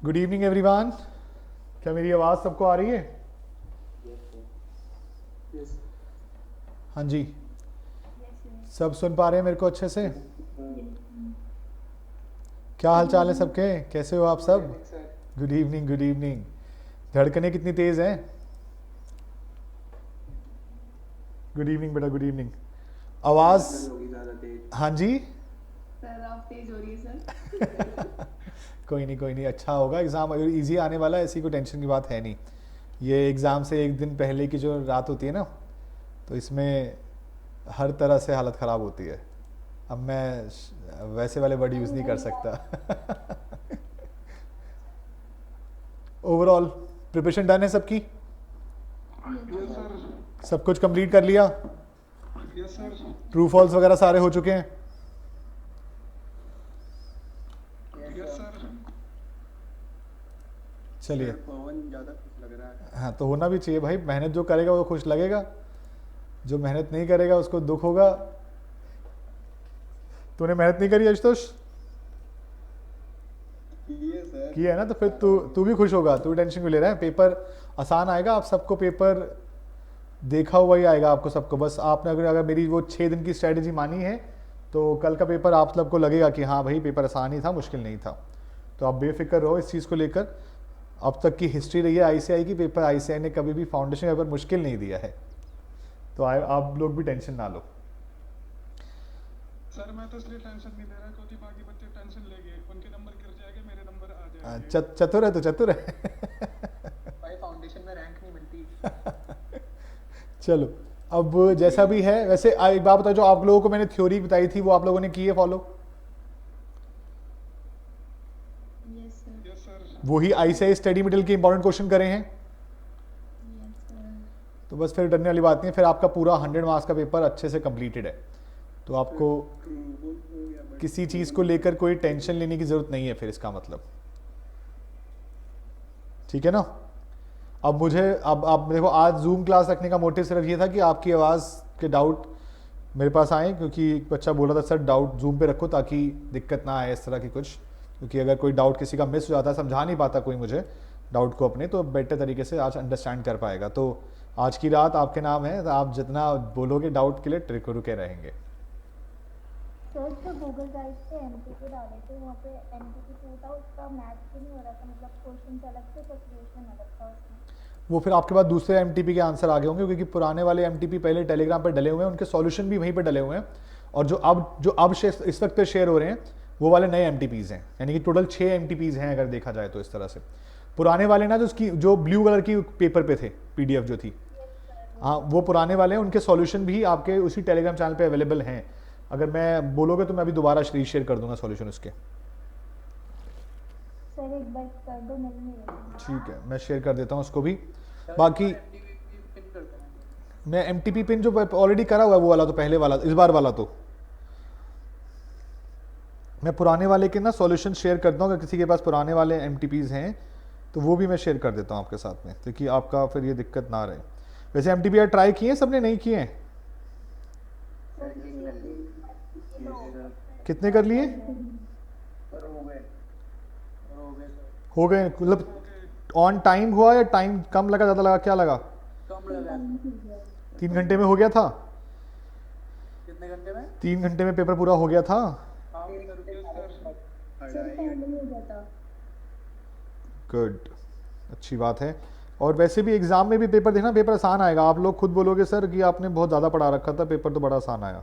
Good evening everyone. क्या मेरी आवाज़ सबको आ रही है? यस। हाँ जी, सब सुन पा रहे हैं मेरे को अच्छे से? क्या हाल चाल है सबके, कैसे हो आप गुड सब? Evening sir. Good evening, good evening. धड़कनें कितनी तेज़ हैं? गुड इवनिंग बेटा, गुड इवनिंग। आवाज़? आजकल होगी ज़्यादा तेज। हाँ जी। सर आप तेज हो रही है सर। कोई नहीं कोई नहीं, अच्छा होगा। एग्ज़ाम अगर ईजी आने वाला है, ऐसी कोई टेंशन की बात है नहीं। ये एग्ज़ाम से एक दिन पहले की जो रात होती है ना, तो इसमें हर तरह से हालत ख़राब होती है। अब मैं वैसे वाले वर्ड यूज़ नहीं कर सकता। ओवरऑल प्रिपरेशन डन है सबकी? Yes sir. सब कुछ कंप्लीट कर लिया? Yes sir. ट्रू फॉल्स वगैरह सारे हो चुके हैं? Yes sir. चलिए। पवन ज़्यादा खुश लग रहा है। हाँ, तो होना भी चाहिए भाई। मेहनत जो करेगा वो खुश लगेगा, जो मेहनत नहीं करेगा उसको दुख होगा। तूने मेहनत नहीं करी आशुतोष? ये सर। की है ना, तो फिर तू भी खुश होगा। तू टेंशन क्यों ले रहा है? पेपर आसान आएगा, आप सबको पेपर देखा हुआ ही आएगा आपको सबको। बस आपने अगर अगर मेरी वो 6 दिन की स्ट्रेटेजी मानी है तो कल का पेपर आप सबको लगेगा कि हाँ भाई पेपर आसान ही था, मुश्किल नहीं था। तो आप बेफिक्र रहो इस चीज़ को लेकर। अब तक की हिस्ट्री रही है आईसीआई की, पेपर आईसीआई ने कभी भी फाउंडेशन पेपर मुश्किल नहीं दिया है। तो आप लोग भी टेंशन ना लो। सर मैं तो इसलिए टेंशन नहीं ले रहा क्योंकि बाकी बच्चे टेंशन लेंगे, उनके नंबर गिर जाएंगे, मेरे नंबर आ जाएंगे। चतुर है तो चतुर है। भाई फाउंडेशन में रैंक नहीं मिलती। चलो, अब जैसा भी है वैसे एक बात बताओ, जो आप लोगों को मैंने थ्योरी बताई थी वो आप लोगों ने की है follow? Yes sir. Yes sir. वही आईसीआई स्टडी मटेरियल के इंपॉर्टेंट क्वेश्चन करे हैं? Yes sir. तो बस फिर डरने वाली बात नहीं है, फिर आपका पूरा 100 मार्क्स का पेपर अच्छे से कंप्लीटेड है। तो आपको किसी चीज़ को लेकर कोई टेंशन लेने की ज़रूरत नहीं है फिर, इसका मतलब। ठीक है ना? अब मुझे अब देखो, आज जूम क्लास रखने का मोटिव सिर्फ ये था कि आपकी आवाज़ के डाउट मेरे पास आए, क्योंकि एक बच्चा बोला था सर डाउट जूम पे रखो ताकि दिक्कत ना आए इस तरह की कुछ। क्योंकि अगर कोई डाउट किसी का मिस हो जाता है, समझा नहीं पाता कोई मुझे डाउट को अपने, तो बेटर तरीके से आज अंडरस्टैंड कर पाएगा। तो आज की रात आपके नाम है, तो आप जितना बोलोगे डाउट के लिए रुके रहेंगे। सर जो गूगल ड्राइव पे एमसीक्यू डाले थे वहाँ पे एमसीक्यू था, उसका मैच क्यों नहीं हो रहा था? मतलब क्वेश्चन अलग थे, सब्सक्रिप्शन अलग था उसमें। वो फिर आपके पास दूसरे एमटीपी के आंसर आ गए होंगे, क्योंकि पुराने वाले एमटीपी पहले टेलीग्राम पर डले हुए हैं, उनके सॉल्यूशन भी वहीं पर डले हुए हैं। और जो अब इस वक्त पे शेयर हो रहे हैं वो वाले नए एमटीपीज़ हैं, यानी कि टोटल 6 एमटीपीज़ हैं अगर देखा जाए तो इस तरह से। पुराने वाले ना जो ब्लू कलर की पेपर पे थे, पीडीएफ जो थी, हाँ वो पुराने वाले हैं। उनके सॉल्यूशन भी आपके उसी टेलीग्राम चैनल पे अवेलेबल हैं। अगर मैं बोलोगे तो मैं अभी दोबारा शेयर कर दूंगा सॉल्यूशन उसके। सर एक बार कर दो, मिल नहीं रही। ठीक है, मैं शेयर कर देता हूँ उसको भी। बाकी पिन करते हैं। मैं एमटीपी पिन जो ऑलरेडी करा हुआ है वो वाला, तो पहले वाला, इस बार वाला तो मैं पुराने वाले के ना सॉल्यूशन शेयर करता हूँ। अगर किसी के पास पुराने वाले एमटीपीज़ हैं तो वो भी मैं शेयर कर देता हूँ आपके साथ में, ताकि आपका फिर ये दिक्कत ना रहे। वैसे एमटीपी ट्राई किए हैं सबने? नहीं किए हैं? कितने कर लिए? पर हो गए सर। हो गए मतलब ऑन टाइम हुआ या टाइम कम लगा, ज़्यादा लगा, क्या लगा? कम लगा। 3 घंटे में हो गया था? कितने घंटे में? 3 घंटे में पेपर पूरा हो गया था? हाँ सर। यस सर पहले ही हो गया था। गुड, अच्छी बात है। और वैसे भी एग्जाम में भी पेपर देखना, पेपर आसान आएगा। आप लोग खुद बोलोगे सर कि आपने बहुत ज़्यादा पढ़ा रखा था, पेपर तो बड़ा आसान आया।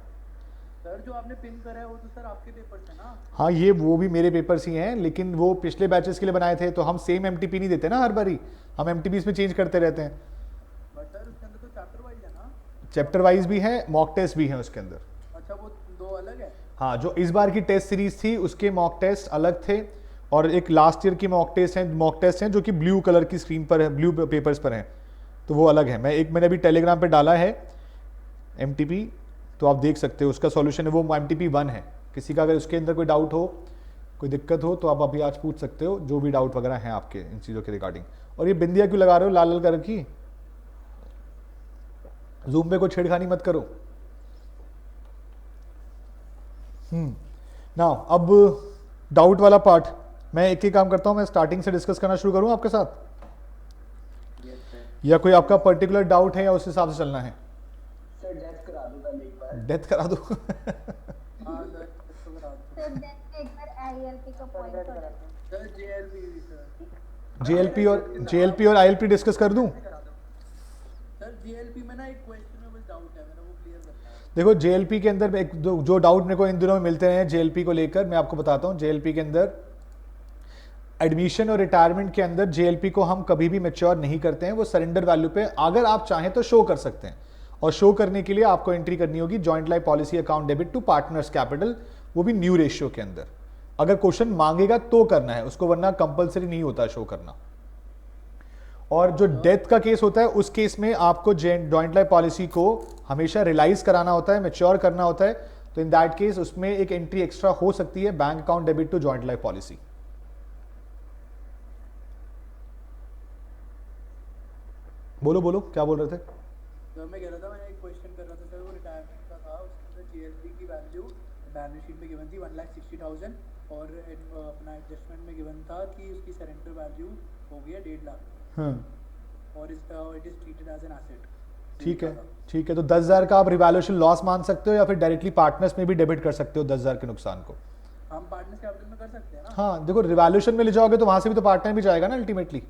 सर जो आपने पिन करा है वो तो सर आपके पेपर थे ना? हाँ, ये वो भी मेरे पेपर्स ही हैं, लेकिन वो पिछले बैचेस के लिए बनाए थे, तो हम सेम एमटीपी नहीं देते ना हर बारी, हम एमटीपीज में चेंज करते रहते हैं। बट सर उसके अंदर तो चैप्टर वाइज है ना? चैप्टर वाइज भी है, मॉक टेस्ट भी है उसके अंदर। अच्छा वो दो अलग है? हाँ, जो इस बार की टेस्ट सीरीज थी उसके मॉक टेस्ट अलग थे, और एक लास्ट ईयर की मॉक टेस्ट हैं जो कि ब्लू कलर की स्क्रीन पर है, ब्लू पेपर्स पर हैं, तो वो अलग है। मैंने अभी टेलीग्राम पे डाला है एमटीपी, तो आप देख सकते हो उसका सॉल्यूशन है, वो एमटीपी 1 है। किसी का अगर उसके अंदर कोई डाउट हो, कोई दिक्कत हो, तो आप अभी आज पूछ सकते हो, जो भी डाउट वगैरह हैं आपके इन चीज़ों के रिगार्डिंग। और ये बिंदिया क्यों लगा रहे हो लाल लाल कलर की? जूम पे कोई छेड़खानी मत करो। ना अब डाउट वाला पार्ट मैं एक ही काम करता हूँ, मैं स्टार्टिंग से डिस्कस करना शुरू करूँ आपके साथ, यस सर। या कोई आपका पर्टिकुलर डाउट है या उस हिसाब से चलना है? सर डेथ करा दो कल एक बार। डेथ करा दो। हाँ सर इसको करा दो। सर देन एक बार आईएलपी का पॉइंट डेथ कर करा दो सर। जेएलपी भी सर। जेएलपी और आईएलपी डिस्कस कर दूं? करा दो सर। जेएलपी में ना एक क्वेश्चन में बस डाउट है मेरा, वो क्लियर करना है। देखो जेएलपी के अंदर एक जो डाउट मेरे को इन दिनों में मिलते हैं जेएलपी को लेकर, मैं आपको बताता हूँ। जेएलपी के अंदर एडमिशन और रिटायरमेंट के अंदर जेएलपी को हम कभी भी मैच्योर नहीं करते हैं, वो सरेंडर वैल्यू पे अगर आप चाहें तो शो कर सकते हैं, और शो करने के लिए आपको एंट्री करनी होगी joint life policy account debit to partners capital, वो भी न्यू रेशियो के अंदर। अगर क्वेश्चन मांगेगा तो करना है उसको, वरना कंपलसरी नहीं होता शो करना। और जो डेथ का केस होता है उस केस में आपको जॉइंट लाइफ पॉलिसी को हमेशा रियलाइज कराना होता है, मैच्योर करना होता है, तो इन दैट केस उसमें एक एंट्री एक्स्ट्रा हो सकती है, bank account debit to joint life policy. बोलो बोलो क्या बोल रहे थे? तो मैं कह रहा था, मैंने एक क्वेश्चन कर रहा था सर, वो रिटायरमेंट का था। उसके अंदर जेएलपी की वैल्यू बैलेंस शीट में गिवन थी 1,60,000 और अपना एडजस्टमेंट में गिवन था कि उसकी सरेंडर वैल्यू हो गया 1.5 लाख और it is treated as an asset. ठीक है ठीक है, तो 10,000 का आप रिवैल्यूएशन लॉस मान सकते हो या फिर डायरेक्टली पार्टनर्स में भी डेबिट कर सकते हो 10,000 के नुकसान को। हम पार्टनर्स कैपिटल में कर सकते हैं ना। हाँ देखो रिवैल्यूएशन में ले जाओगे तो वहां से भी तो पार्टनर भी जाएगा ना अल्टीमेटली।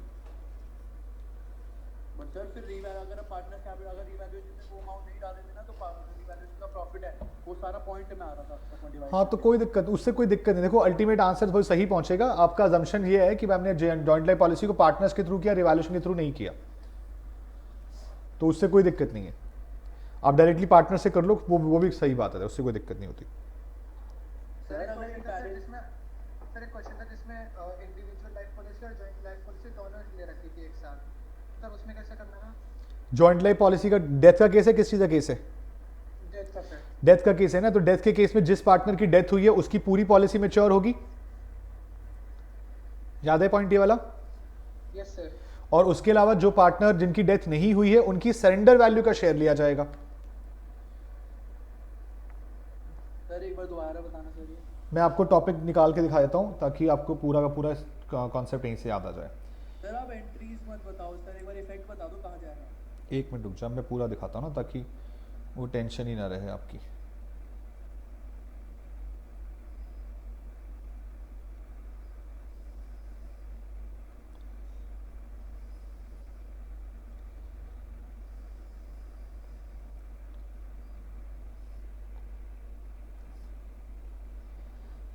बट सर फिर अगर पार्टनर्स कैपिटल अगर रिवैल्यूएशन में वो अमाउंट नहीं डाले थे ना, तो रिवैल्यूएशन का प्रॉफिट है वो सारा पॉइंट में आ रहा था 25। हाँ तो कोई दिक्कत, उससे कोई दिक्कत नहीं। देखो अल्टीमेट आंसर बहुत सही पहुंचेगा। आपका अजम्पशन ये है कि हमने जॉइंट लाइफ पॉलिसी को पार्टनर्स के थ्रू किया, रिवैल्यूएशन के थ्रू नहीं किया, तो उससे कोई दिक्कत नहीं है। आप डायरेक्टली पार्टनर से कर लो, वो भी सही बात है, उससे कोई दिक्कत नहीं होती। सर अगर एक क्वेश्चन था जिसमें इंडिविजुअल लाइफ पॉलिसी और जॉइंट लाइफ पॉलिसी दोनों ले रखी थी एक साथ, तब उसमें कैसे करना है? जॉइंट लाइफ पॉलिसी का डेथ का केस है, किस चीज का केस है? डेथ का सर। डेथ का केस है ना, तो डेथ के केस में जिस पार्टनर की डेथ हुई है उसकी पूरी पॉलिसी मैच्योर होगी। याद है पॉइंट ये वाला? Yes sir. और उसके अलावा जो पार्टनर जिनकी डेथ नहीं हुई है उनकी सरेंडर वैल्यू का शेयर लिया जाएगा। सर एक बार दोबारा बताना सर ये। मैं आपको टॉपिक निकाल के दिखा देता हूं ताकि आपको पूरा का पूरा कॉन्सेप्ट यहीं से याद आ जाए। सर आप एंट्रीज मत बताओ सर, एक बार इफेक्ट बता दो कहाँ जा रहा है। एक मिनट रुक जा, मैं पूरा दिखाता हूं ना ताकि वो टेंशन ही ना रहे आपकी।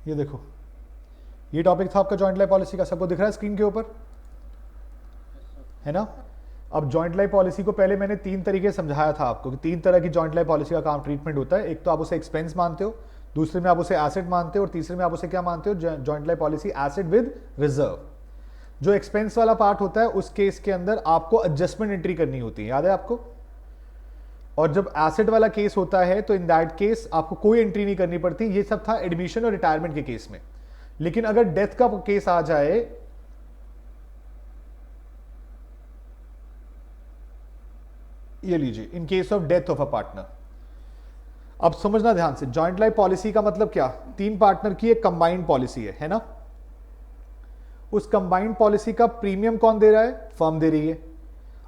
ये देखो, ये टॉपिक था आपका जॉइंट लाइफ पॉलिसी का, सबको दिख रहा है स्क्रीन के ऊपर, है ना? अब जॉइंट लाइफ पॉलिसी को पहले मैंने 3 तरीके समझाया था आपको कि 3 तरह की जॉइंट लाइफ पॉलिसी का काम ट्रीटमेंट होता है। एक तो आप उसे एक्सपेंस मानते हो, दूसरे में आप उसे एसेट मानते हो, और तीसरे में आप उसे क्या मानते हो? Joint life policy asset with reserve. जो एक्सपेंस वाला पार्ट होता है उस केस के अंदर आपको एडजस्टमेंट एंट्री करनी होती है, याद है आपको? और जब एसेट वाला केस होता है तो इन दैट केस आपको कोई एंट्री नहीं करनी पड़ती। ये सब था एडमिशन और रिटायरमेंट के केस में। लेकिन अगर डेथ का केस आ जाए, ये लीजिए, in case of death of a partner. अब समझना ध्यान से, जॉइंट लाइफ पॉलिसी का मतलब क्या? 3 पार्टनर की एक कंबाइंड पॉलिसी है ना? उस कंबाइंड पॉलिसी का प्रीमियम कौन दे रहा है? फर्म दे रही है।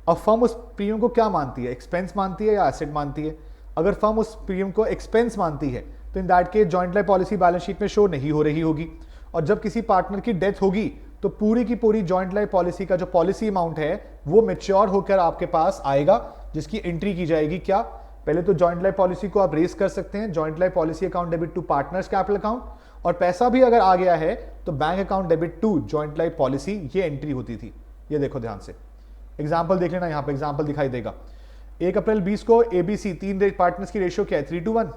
अब फर्म उस प्रीमियम को क्या मानती है? एक्सपेंस मानती है या एसेट मानती है? अगर फर्म उस प्रीमियम को एक्सपेंस मानती है तो in that case joint life policy balance sheet में शो नहीं हो रही होगी। और जब किसी पार्टनर की डेथ होगी तो पूरी की पूरी जॉइंट लाइफ पॉलिसी का जो पॉलिसी अमाउंट है वो मैच्योर होकर आपके पास आएगा, जिसकी एंट्री की जाएगी क्या? पहले तो जॉइंट लाइफ पॉलिसी को आप रेस कर सकते हैं, joint life policy account debit to partners capital account, और पैसा भी अगर आ गया है तो bank account debit to joint life policy, ये एंट्री होती थी। ये देखो ध्यान से, एग्जाम्पल देख लेना, यहां पर एग्जाम्पल दिखाई देगा। 1 अप्रैल 20 को एबीसी 3 पार्टनर्स की रेशियो क्या है? 3:1।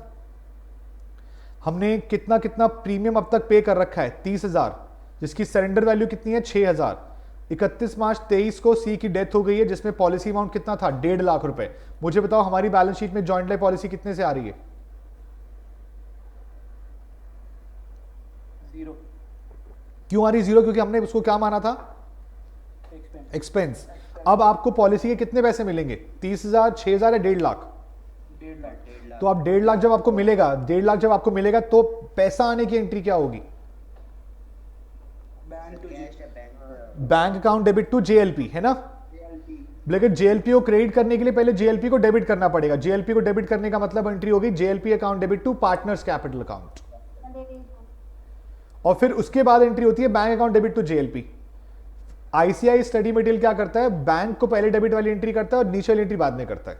हमने कितना कितना प्रीमियम अब तक पे कर रखा है? 30,000, जिसकी सरेंडर वैल्यू कितनी है? 6,000। 31 मार्च 23 को सी की डेथ हो गई है, जिसमें पॉलिसी अमाउंट कितना था? 1.5 लाख रुपए। मुझे बताओ हमारी बैलेंस शीट में जॉइंट लाइफ पॉलिसी कितने से आ रही है? 0। क्यों आ रही 0? क्योंकि हमने उसको क्या माना था? एक्सपेंस। अब आपको पॉलिसी के कितने पैसे मिलेंगे? 30,000, 6,000 या 1.5 लाख? 1.5 लाख। तो आप 1.5 लाख जब आपको मिलेगा, 1.5 लाख जब आपको मिलेगा तो पैसा आने की एंट्री क्या होगी? Bank bank account debit to JLP है ना, लेकिन जेएलपी को क्रेडिट करने के लिए पहले जेएलपी को डेबिट करना पड़ेगा। जेएलपी को डेबिट करने का मतलब एंट्री होगी JLP account debit to partners capital account, और फिर उसके बाद एंट्री होती है bank account debit to JLP. ICI study material क्या करता है, बैंक को पहले डेबिट वाली एंट्री करता है और नीचे वाली एंट्री बाद में करता है।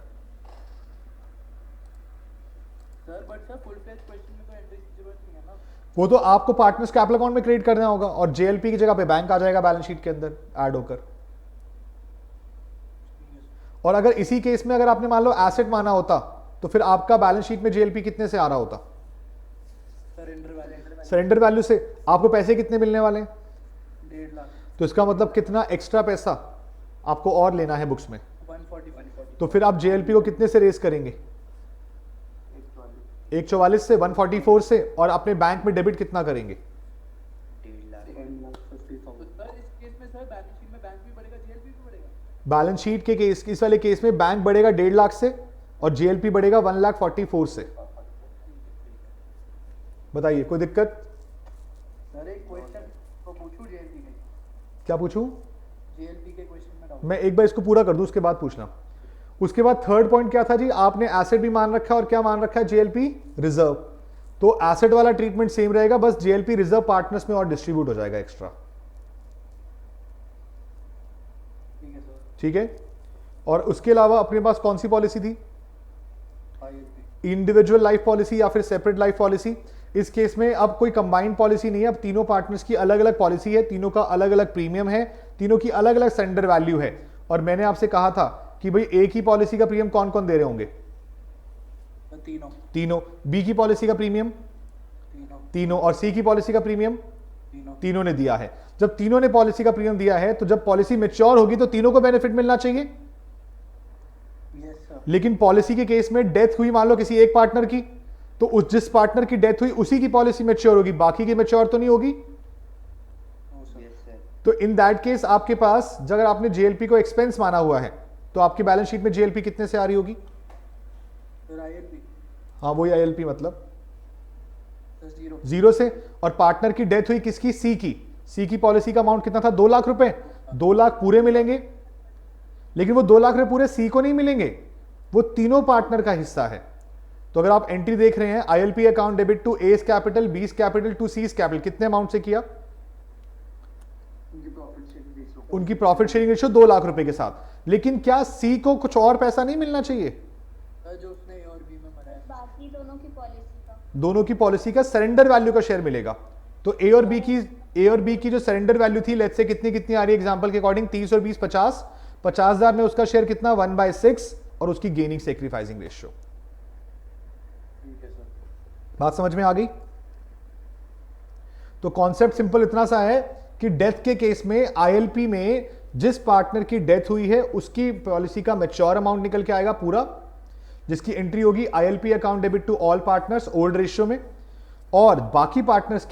Sir but sir full fledge question में तो एंट्री की जरूरत नहीं है ना। वो तो आपको पार्टनर्स कैपिटल अकाउंट में क्रिएट करना होगा और जेएलपी की जगह पे बैंक आ जाएगा बैलेंस शीट के अंदर ऐड होकर। और अगर इसी केस में अगर आपने मान लो एसेट माना होता तो फिर आपका बैलेंस शीट में जेएलपी कितने से आ रहा होता, सरेंडर वैल्यू से। आपको पैसे कितने मिलने वाले हैं, 1.5 लाख। तो इसका मतलब कितना एक्स्ट्रा पैसा आपको और लेना है बुक्स में, 140। तो फिर आप जेएलपी को कितने से रेस करेंगे, 144 से, 144 से, और अपने बैंक में डेबिट कितना करेंगे, 1,50,000। तो सर इस केस में सर बैलेंस शीट में बैंक भी बढ़ेगा जेएलपी भी बढ़ेगा। बैलेंस शीट के केस, इस वाले केस में बैंक बढ़ेगा 1.5 लाख से और जेएलपी बढ़ेगा 1,44,000 से। बताइए कोई दिक्कत? सर एक क्वेश्चन तो पूछूं जेएलपी के, क्या पूछूं? जेएलपी के क्वेश्चन में डाउट। मैं एक बार इसको पूरा कर दूं उसके बाद पूछना। उसके बाद थर्ड पॉइंट क्या था जी, आपने एसेट भी मान रखा है और क्या मान रखा है, जेएलपी रिजर्व। तो एसेट वाला ट्रीटमेंट सेम रहेगा, बस जेएलपी रिजर्व पार्टनर्स में और डिस्ट्रीब्यूट हो जाएगा एक्स्ट्रा। ठीक है सर। ठीक है, और उसके अलावा अपने पास कौन सी पॉलिसी थी, आईएलपी। इंडिविजुअल लाइफ पॉलिसी या फिर सेपरेट लाइफ पॉलिसी। इस केस में अब कोई कंबाइंड पॉलिसी नहीं है, अब तीनों पार्टनर्स की अलग अलग पॉलिसी है, तीनों का अलग अलग प्रीमियम है, तीनों की अलग अलग सरेंडर वैल्यू है। और मैंने आपसे कहा था कि भाई एक ही पॉलिसी का प्रीमियम कौन कौन दे रहे होंगे, तीनों। बी की पॉलिसी का प्रीमियम तीनों, और सी की पॉलिसी का प्रीमियम तीनों ने दिया है। जब तीनों ने पॉलिसी का प्रीमियम दिया है तो जब पॉलिसी मैच्योर होगी तो तीनों को बेनिफिट मिलना चाहिए। Yes sir. लेकिन पॉलिसी के केस में डेथ हुई मान लो किसी एक पार्टनर की, तो उस जिस पार्टनर की डेथ हुई उसी की पॉलिसी मैच्योर होगी, बाकी की मैच्योर तो नहीं होगी। तो इन दैट केस आपके पास अगर आपने जेएलपी को एक्सपेंस माना हुआ है तो आपकी बैलेंस शीट में जेएलपी कितने से आ रही होगी, सर आईएलपी। हाँ वही आईएलपी, मतलब सर 0 से। और पार्टनर की डेथ हुई किसकी, सी की पॉलिसी का अमाउंट कितना था, 2 लाख रुपए। 2 लाख पूरे मिलेंगे, लेकिन वो 2 लाख रुपए पूरे सी को नहीं मिलेंगे, वो तीनों पार्टनर का हिस्सा है। तो अगर आप एंट्री देख रहे हैं, आईएलपी अकाउंट डेबिट टू एस capital, B's capital to C's capital, कितने अमाउंट से किया, उनकी प्रॉफिट शेयरिंग रेशियो 2 लाख रुपए के साथ। लेकिन क्या सी को कुछ और पैसा नहीं मिलना चाहिए, सर जो उसने ए और बी में मरा है। बाकी दोनों की पॉलिसी का सरेंडर वैल्यू का शेयर मिलेगा। तो ए और बी की जो सरेंडर वैल्यू थी, लेट्स से कितनी आ रही है, एग्जांपल के अकॉर्डिंग 30 और 20 50, 50,000 में उसका शेयर कितना 1/6 और उसकी गेनिंग सेक्रीफाइसिंग रेशियो। ठीक है सर। बात समझ में आ गई? तो कॉन्सेप्ट सिंपल इतना सा है कि डेथ के केस में आईएलपी में जिस पार्टनर की डेथ हुई है उसकी पॉलिसी का मैच्योर अमाउंट निकल के आएगा पूरा, जिसकी एंट्री होगी ILP account debit to all partners old ratio में, और बाकी पार्टनर्स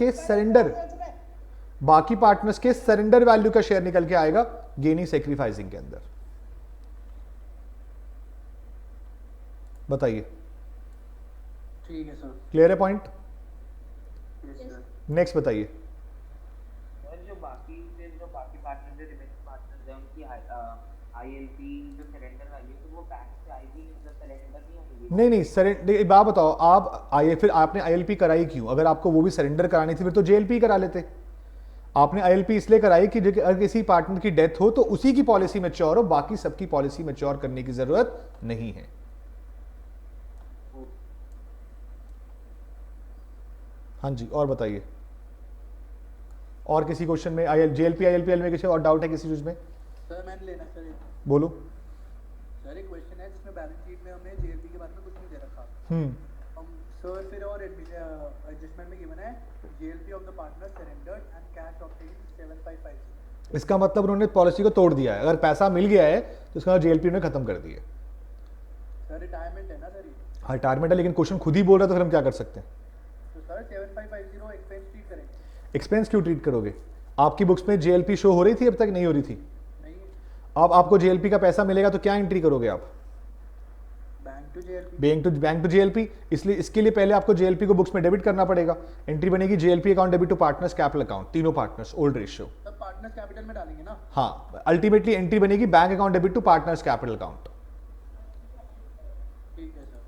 के सरेंडर वैल्यू का शेयर निकल के आएगा गेनिंग सेक्रीफाइसिंग के अंदर। बताइए, ठीक है सर। क्लियर है पॉइंट? नेक्स्ट बताइए। जो बाकी पार्टनर जो रिमेनिंग पार्टनर्स हैं उनकी आईएलपी जो सरेंडर वैल्यू तो वो बैंक से आएगी, मतलब सरेंडर नहीं होंगी। नहीं सरेंडर, एक बात बताओ, आप फिर आपने आईएलपी कराई क्यों? अगर आपको वो भी सरेंडर करानी थी फिर तो जेएलपी करा लेते। आपने आईएलपी इसलिए कराई कि अगर किसी पार्टनर की डेथ हो तो उसी की पॉलिसी मैच्योर हो, बाकी सबकी पॉलिसी मैच्योर करने की जरूरत नहीं है। हाँ जी, और बताइए, और किसी क्वेश्चन में जेएलपी आईएलपीएल में किसी और डाउट है किसी चीज में? सर मैंने लेना सर एक, बोलो। सर एक क्वेश्चन है जिसमें बैलेंस शीट में हमें जेएलपी के बारे में कुछ नहीं दे रखा। हम सर फिर और एडजस्टमेंट में गिवन है JLP of the partner surrendered and cash obtain 7550। इसका मतलब उन्होंने पॉलिसी को तोड़ दिया है, अगर पैसा मिल गया है तो इसका जेएलपी ने खत्म कर दिया। सर रिटायरमेंट है ना सर ये? हाँ रिटायरमेंट है, लेकिन क्वेश्चन खुद ही बोल रहा है तो फिर हम क्या कर सकते हैं? तो सर 7550 एक्सपेंस ट्रीट करेंगे। एक्सपेंस क्यों ट्रीट करोगे? आपकी बुक्स में जेएलपी शो हो रही थी, अब तक नहीं हो रही थी। नहीं, अब आपको जेएलपी का पैसा मिलेगा तो क्या एंट्री करोगे आप? Bank to JLP. इसलिए इसके लिए पहले आपको जेएलपी को बुक्स में डेबिट करना पड़ेगा। एंट्री बनेगी JLP account debit to partners capital account, तीनों पार्टनर्स ओल्ड रेशियो। तब पार्टनर्स कैपिटल में डालेंगे ना? हाँ, अल्टीमेटली एंट्री बनेगी bank account debit to partners capital account. ठीक है सर।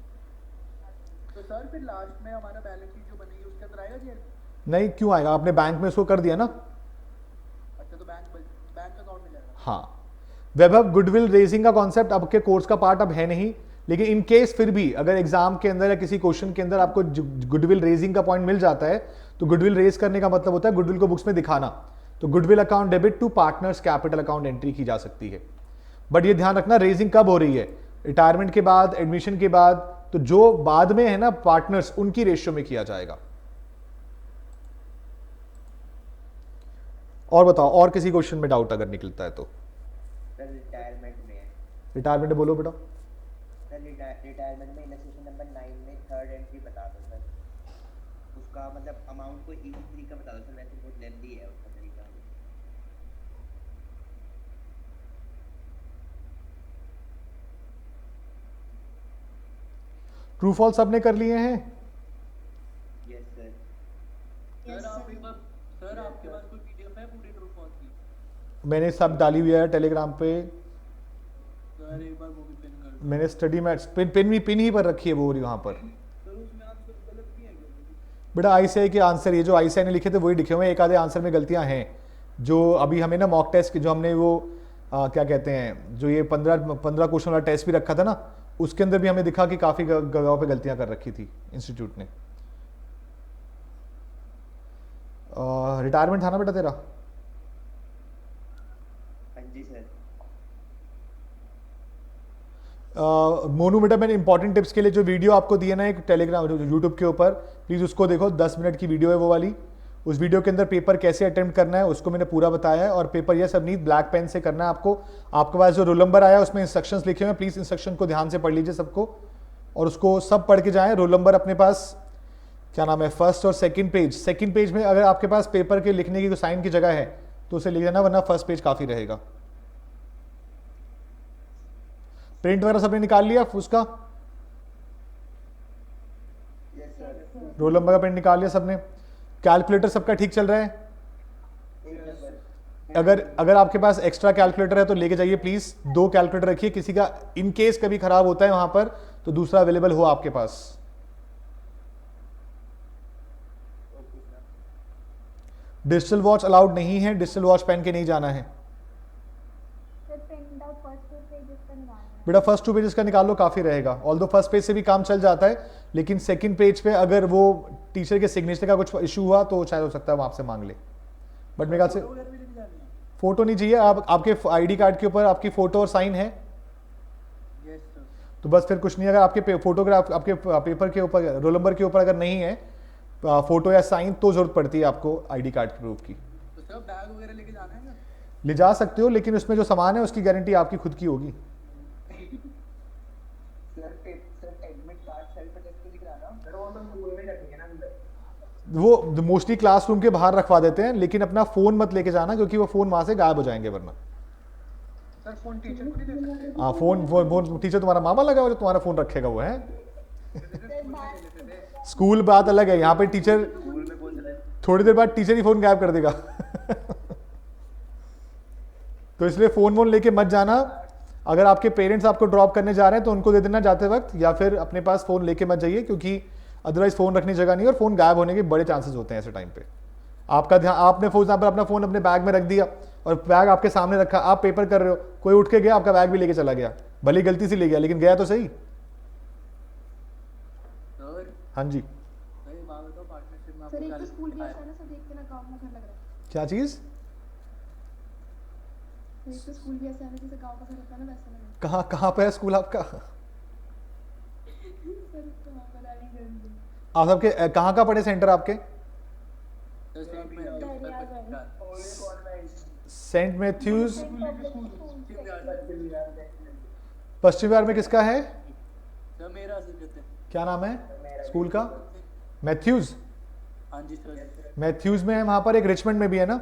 तो सर फिर लास्ट में हमारा बैलेंस शीट जो बनेगी उसके अंदर आएगा जी? नहीं, क्यों आएगा? आपने बैंक में उसको कर दिया ना। अच्छा, तो बैंक अकाउंट में जाएगा। हाँ, वैभव गुडविल रेजिंग का कॉन्सेप्ट आपके कोर्स का पार्ट अब है नहीं, लेकिन इन केस फिर भी अगर एग्जाम के अंदर या किसी क्वेश्चन के अंदर आपको गुडविल रेजिंग का पॉइंट मिल जाता है, तो गुडविल रेज करने का मतलब होता है गुडविल को बुक्स में दिखाना। तो goodwill account debit to partners capital account entry की जा सकती है। बट ये ध्यान रखना, रेजिंग कब हो रही है? रिटायरमेंट के बाद, एडमिशन के बाद। तो जो बाद में है ना पार्टनर्स, उनकी रेशियो में किया जाएगा। और बताओ, और किसी क्वेश्चन में डाउट अगर निकलता है तो? सर रिटायरमेंट में है। रिटायरमेंट में बोलो बेटा। सर रिटायरमेंट में इलस्ट्रेशन नंबर 9 में थर्ड एंट्री बता दो सर, उसका मतलब अमाउंट को इजी तरीका बता दो सर, वैसे बहुत लेंथी है उसका तरीका। ट्रू फॉल्स सबने कर लिए हैं? Yes sir. सर आप एक बार, सर आपके पास कोई पीडीएफ है पूरी ट्रू फॉल्स की? मैंने सब डाली हुई है टेलीग्राम पे। सर एक बार वो भी पिन कर दो। मैंने स्टडी मैट्स पिन ही पर रखी है वो वहाँ पर। सर उसमें आंसर गलत नहीं है क्या? बेटा आईसीआई के आंसर, ये जो आईसीआई ने लिखे थे वही लिखे हुए हैं, एक आधे आंसर में गलतियां हैं। जो अभी हमें ना मॉक टेस्ट जो हमने वो क्या कहते हैं, जो ये 15 क्वेश्चन वाला टेस्ट भी रखा था ना, उसके अंदर भी हमें दिखा कि काफ़ी जगहों पे गलतियां कर रखी थी इंस्टीट्यूट ने। रिटायरमेंट था ना बेटा तेरा? हाँ जी सर। मोनू बेटा, मैंने इंपॉर्टेंट टिप्स के लिए जो वीडियो आपको दिया ना एक टेलीग्राम यूट्यूब के ऊपर, प्लीज़ उसको देखो। 10 मिनट की वीडियो है वो वाली। उस वीडियो के अंदर पेपर कैसे अटेम्प्ट करना है उसको मैंने पूरा बताया है। और पेपर ये सब नहीं, ब्लैक पेन से करना है आपको। आपके पास जो रोल नंबर आया उसमें इंस्ट्रक्शंस लिखे हुए हैं, प्लीज़ इंस्ट्रक्शन को ध्यान से पढ़ लीजिए सबको, और उसको सब पढ़ के जाएँ। रोल नंबर अपने पास क्या नाम है, फर्स्ट और सेकंड पेज में अगर आपके पास पेपर के लिखने की साइन की जगह है तो उसे लिख देना, वरना फर्स्ट पेज काफ़ी रहेगा। प्रिंट वगैरह सबने निकाल लिया उसका? रोल नंबर का प्रिंट निकाल लिया सबने? कैलकुलेटर सबका ठीक चल रहा है? अगर आपके पास एक्स्ट्रा कैलकुलेटर है तो लेके जाइए प्लीज। 2 कैलकुलेटर रखिए, किसी का इन केस कभी खराब होता है वहां पर तो दूसरा अवेलेबल हो आपके पास। डिजिटल वॉच अलाउड नहीं है, डिजिटल वॉच पहन के नहीं जाना है। बेटा फर्स्ट 2 पेजेस का निकाल लो, काफी रहेगा। ऑल्दो फर्स्ट पेज से भी काम चल जाता है, लेकिन सेकंड पेज पे अगर वो टीचर के सिग्नेचर का कुछ इशू हुआ तो शायद हो सकता है वो आपसे मांग ले। बट मेरे ख्याल से फोटो नहीं चाहिए। आपके आईडी कार्ड के ऊपर आपकी फोटो और साइन है? Yes sir. तो बस फिर कुछ नहीं। अगर आपके फोटोग्राफ आपके पेपर के ऊपर, रोल नंबर के ऊपर अगर नहीं है फोटो या साइन, तो जरूरत पड़ती है आपको आईडी कार्ड के प्रूफ की। तो सर बैग वगैरह लेके जाना है क्या? ले जा सकते हो, लेकिन उसमें जो सामान है उसकी गारंटी आपकी खुद की होगी। वो मोस्टली क्लासरूम के बाहर रखवा देते हैं, लेकिन अपना फोन मत लेके जाना, क्योंकि वो फोन वहां से गायब हो जाएंगे वरना। सर फोन टीचर को नहीं दे सकते? हाँ, फोन टीचर तुम्हारा मामा लगा हुआ जो तुम्हारा फोन रखेगा वो है। स्कूल बात अलग है, यहाँ पे टीचर थोड़ी देर बाद टीचर ही फोन गायब कर देगा। तो इसलिए फोन वोन लेके मत जाना। अगर आपके पेरेंट्स आपको ड्रॉप करने जा रहे हैं तो उनको दे देना जाते वक्त, या फिर अपने पास फोन लेके मत जाइए, क्योंकि अदरवाइज फोन रखने जगह नहीं और फोन गायब होने के बड़े चांसेस होते हैं ऐसे टाइम पे। आपका ध्यान, आपने फॉर एग्जाम्पल अपना फोन अपने बैग में रख दिया और बैग आपके सामने रखा, आप पेपर कर रहे हो, कोई उठ के गया आपका बैग भी लेके चला गया, भले गलती से ले गया लेकिन गया तो सही। सर हाँ जी, सर ये बात बताओ, पार्टनरशिप में सर आपको एक तो क्या स्कूल भी लगता ऐसा है? ना, सब देख के ना गाँव का घर लग रहा है। क्या चीज? एक तो स्कूल भी ऐसा है ना जैसे गाँव का घर होता है ना, वैसा लग रहा कहाँ कहाँ पे है स्कूल आपका? है। सर तो वहाँ पर डाली गई। आप सबके कहाँ का पड़े सेंटर आपके? सर सेंट सेंट मैथ्यूज पश्चिम बिहार में। किसका है? सर मेरा सिर्फ है। क्या नाम है स्कूल का? मैथ्यूज। हाँ जी सर। मैथ्यूज में है, वहां पर एक रिचमंड में भी है ना?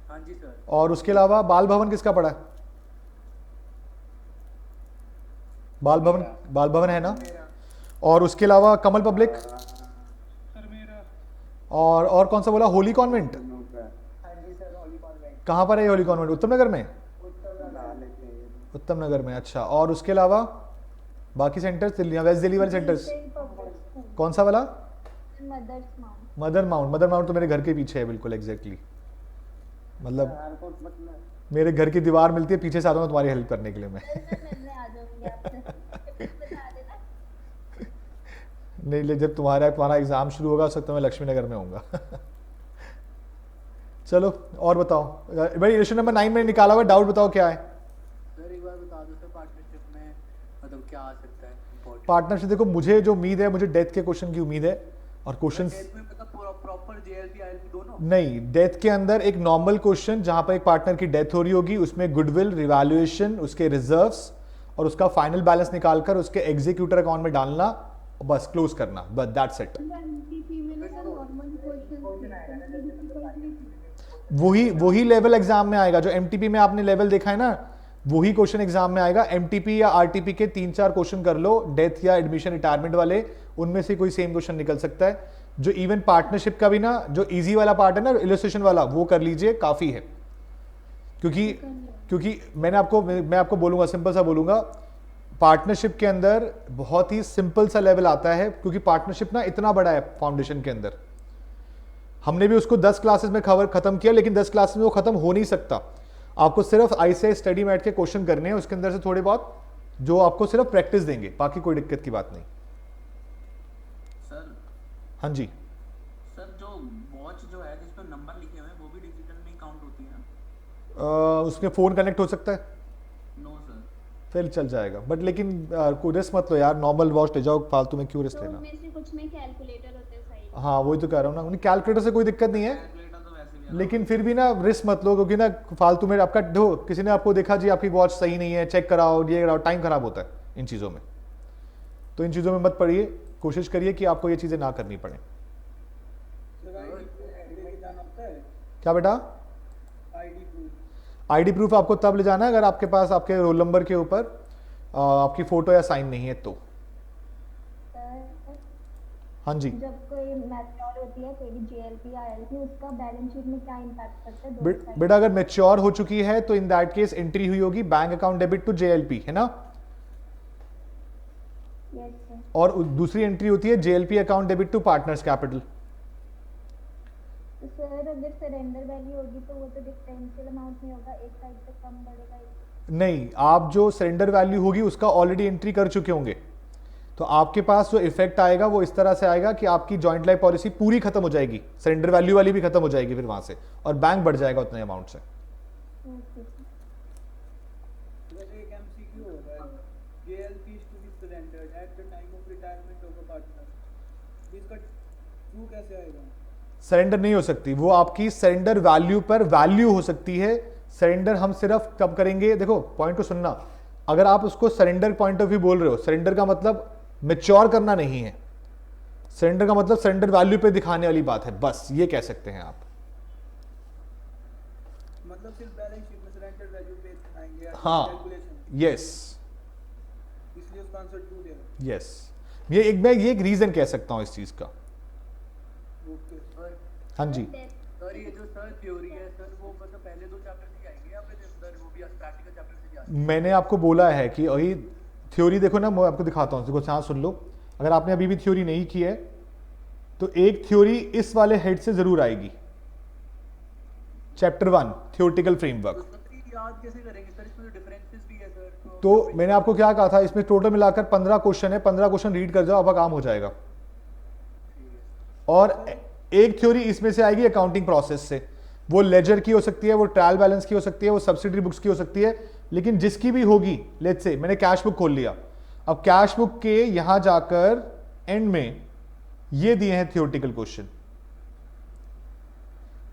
हाँ जी सर। और उसके अलावा बाल भवन किसका पड़ा है? बाल भवन है ना? और उसके अलावा कमल पब्लिक, सर मेरा। और कौन सा बोला? होली कॉन्वेंट। हाँ जी कहाँ पर है ये होली कॉन्वेंट? उत्तम नगर में? उत्तम नगर में, अच्छा। और उसके अलावा बाकी सेंटर्स दिल्ली, वेस्ट दिल्ली वाले सेंटर्स? पब्लिक स्कूल कौन सा वाला? Mother's Mount. Mother Mount? Mother Mount तो मेरे घर के पीछे है बिल्कुल एग्जैक्टली, मतलब मेरे घर की दीवार मिलती है, पीछे से आता हूँ तुम्हारी हेल्प करने के लिए मैं। मिलने आ जाऊंगी आपसे, बता देना। नहीं ले, जब तुम्हारा एग्जाम शुरू होगा उस वक्त मैं लक्ष्मी नगर में होऊंगा। चलो और बताओ भाई, इलेक्शन नंबर 9 में निकाला हुआ, डाउट बताओ क्या है? सर एक बार बता दो सर, पार्टनरशिप में मतलब क्या आ सकता है इम्पोर्टेंट? पार्टनरशिप देखो, मुझे जो उम्मीद है, मुझे डेथ के क्वेश्चन की उम्मीद है। और क्वेश्चन मतलब प्रॉपर जेएलपी आईएलपी दोनों? नहीं, डेथ के अंदर एक नॉर्मल क्वेश्चन जहां पर एक पार्टनर की डेथ हो रही होगी, उसमें गुडविल, रिवैल्यूएशन, उसके रिजर्व्स और उसका फाइनल बैलेंस निकालकर उसके एग्जीक्यूटर अकाउंट में डालना, बस क्लोज करना, बस दैट्स इट। एमटीपी में ना सर नॉर्मल क्वेश्चन वही लेवल एग्जाम में आएगा। जो एमटीपी में आपने लेवल देखा है ना, वही क्वेश्चन एग्जाम में आएगा। एमटीपी या आरटीपी के 3-4 क्वेश्चन कर लो, डेथ या एडमिशन रिटायरमेंट वाले, उनमें से कोई सेम क्वेश्चन निकल सकता है। जो इवन पार्टनरशिप का भी ना, जो इजी वाला पार्ट है ना, इलस्ट्रेशन वाला, वो कर लीजिए, काफी है। क्योंकि मैं आपको बोलूंगा, सिंपल सा बोलूंगा, पार्टनरशिप के अंदर बहुत ही सिंपल सा लेवल आता है, क्योंकि पार्टनरशिप ना इतना बड़ा है फाउंडेशन के अंदर। हमने भी उसको 10 क्लासेस में खत्म किया, लेकिन 10 क्लासेस में वो खत्म हो नहीं सकता। आपको सिर्फ आईसीआई स्टडी मैट के क्वेश्चन करने हैं, उसके अंदर से थोड़े बहुत जो आपको सिर्फ प्रैक्टिस देंगे, बाकी कोई दिक्कत की बात नहीं। सर हाँ जी सर, जो वॉच जो है जिस पर नंबर लिखे हुए हैं वो भी डिजिटल में काउंट होती है ना? उसमें फोन कनेक्ट हो सकता है? No sir. फिर चल जाएगा, बट लेकिन कोई रिस्क मत लो यार, नॉर्मल वॉच ले जाओ, फालतू में क्यों रिस्क तो लेना। उनमें से कुछ में कैलकुलेटर होते हैं साइड। हाँ वही तो कह रहा हूँ ना, उन्हें कैलकुलेटर से कोई दिक्कत नहीं है, कैलकुलेटर तो वैसे भी लेकिन फिर भी ना रिस्क मत लो, क्योंकि ना फालतू में आपका दो, किसी ने आपको देखा जी आपकी वॉच सही नहीं है, चेक कराओ, ये कराओ, टाइम खराब होता है इन चीज़ों में। तो इन चीज़ों में मत पड़िए, कोशिश करिए कि आपको ये चीज़ें ना करनी पड़े। क्या बेटा? आईडी प्रूफ आपको तब ले जाना है अगर आपके पास आपके रोल नंबर के ऊपर आपकी फोटो या साइन नहीं है तो। हाँ जी। जब कोई मैच्योर होती है कोई भी जेएलपी या आईएलपी, उसका बैलेंस शीट में क्या इंपैक्ट करता है? दोनों side? बेटा अगर मैच्योर हो चुकी है तो इन दैट केस एंट्री हुई होगी bank account debit to JLP, है ना? Yes, sir. और दूसरी एंट्री होती है JLP account debit to partners capital. तो सर अगर सरेंडर वैल्यू होगी तो वो तो डिफरेंशियल अमाउंट में होगा, एक साइड पे कम बढ़ेगा। नहीं, आप जो सरेंडर वैल्यू होगी उसका ऑलरेडी एंट्री कर चुके होंगे, तो आपके पास जो इफेक्ट आएगा वो इस तरह से आएगा कि आपकी जॉइंट लाइफ पॉलिसी पूरी खत्म हो जाएगी, सरेंडर वैल्यू वाली भी खत्म हो जाएगी फिर वहां से, और बैंक बढ़ जाएगा उतने अमाउंट से। Okay, sir. एक एमसीक्यू होगा, JLP is to be surrendered at the time of retirement of a partner. इसका ट्रू कैसे आएगा? सरेंडर नहीं हो सकती, वो आपकी सरेंडर वैल्यू पर वैल्यू हो सकती है। सरेंडर हम सिर्फ कब करेंगे, देखो पॉइंट को सुनना, अगर आप उसको सरेंडर पॉइंट ऑफ व्यू बोल रहे हो, सरेंडर का मतलब मैच्योर करना नहीं है, सरेंडर का मतलब सरेंडर वैल्यू पे दिखाने वाली बात है, बस ये कह सकते हैं आप। मतलब सिर्फ बैलेंस शीट में सरेंडर वैल्यू पे दिखाएंगे या हाँ, कैलकुलेशन, यस इसलिए उसका आंसर ट्रू देगा। यस, मैं ये एक रीजन कह सकता हूं इस चीज का। Okay sir. हाँ जी। सर ये जो सर थ्योरी है सर, वो मतलब पहले 2 चैप्टर से आएंगे या फिर अंदर वो भी प्रैक्टिकल चैप्टर से भी आएंगे? मैंने आपको बोला है कि वही थ्योरी देखो ना, मैं आपको दिखाता हूँ, देखो यहाँ सुन लो, अगर आपने अभी भी थ्योरी नहीं की है तो एक थ्योरी इस वाले हेड से जरूर आएगी, चैप्टर 1 थ्योरेटिकल फ्रेमवर्क। तो सर ये याद कैसे करेंगे सर, इसमें तो डिफरेंसेस भी है सर। तो मैंने आपको क्या कहा था, इसमें टोटल मिलाकर 15 क्वेश्चन है, 15 क्वेश्चन रीड कर जाओ, आपका काम हो जाएगा। और एक थ्योरी इसमें से आएगी अकाउंटिंग प्रोसेस से, वो लेजर की हो सकती है, वो ट्रायल बैलेंस की हो सकती है, वो सब्सिडरी बुक्स की हो सकती है, लेकिन जिसकी भी होगी, लेट्स से मैंने कैश बुक खोल लिया, अब कैश बुक के यहां जाकर एंड में ये दिए हैं थ्योरेटिकल क्वेश्चन,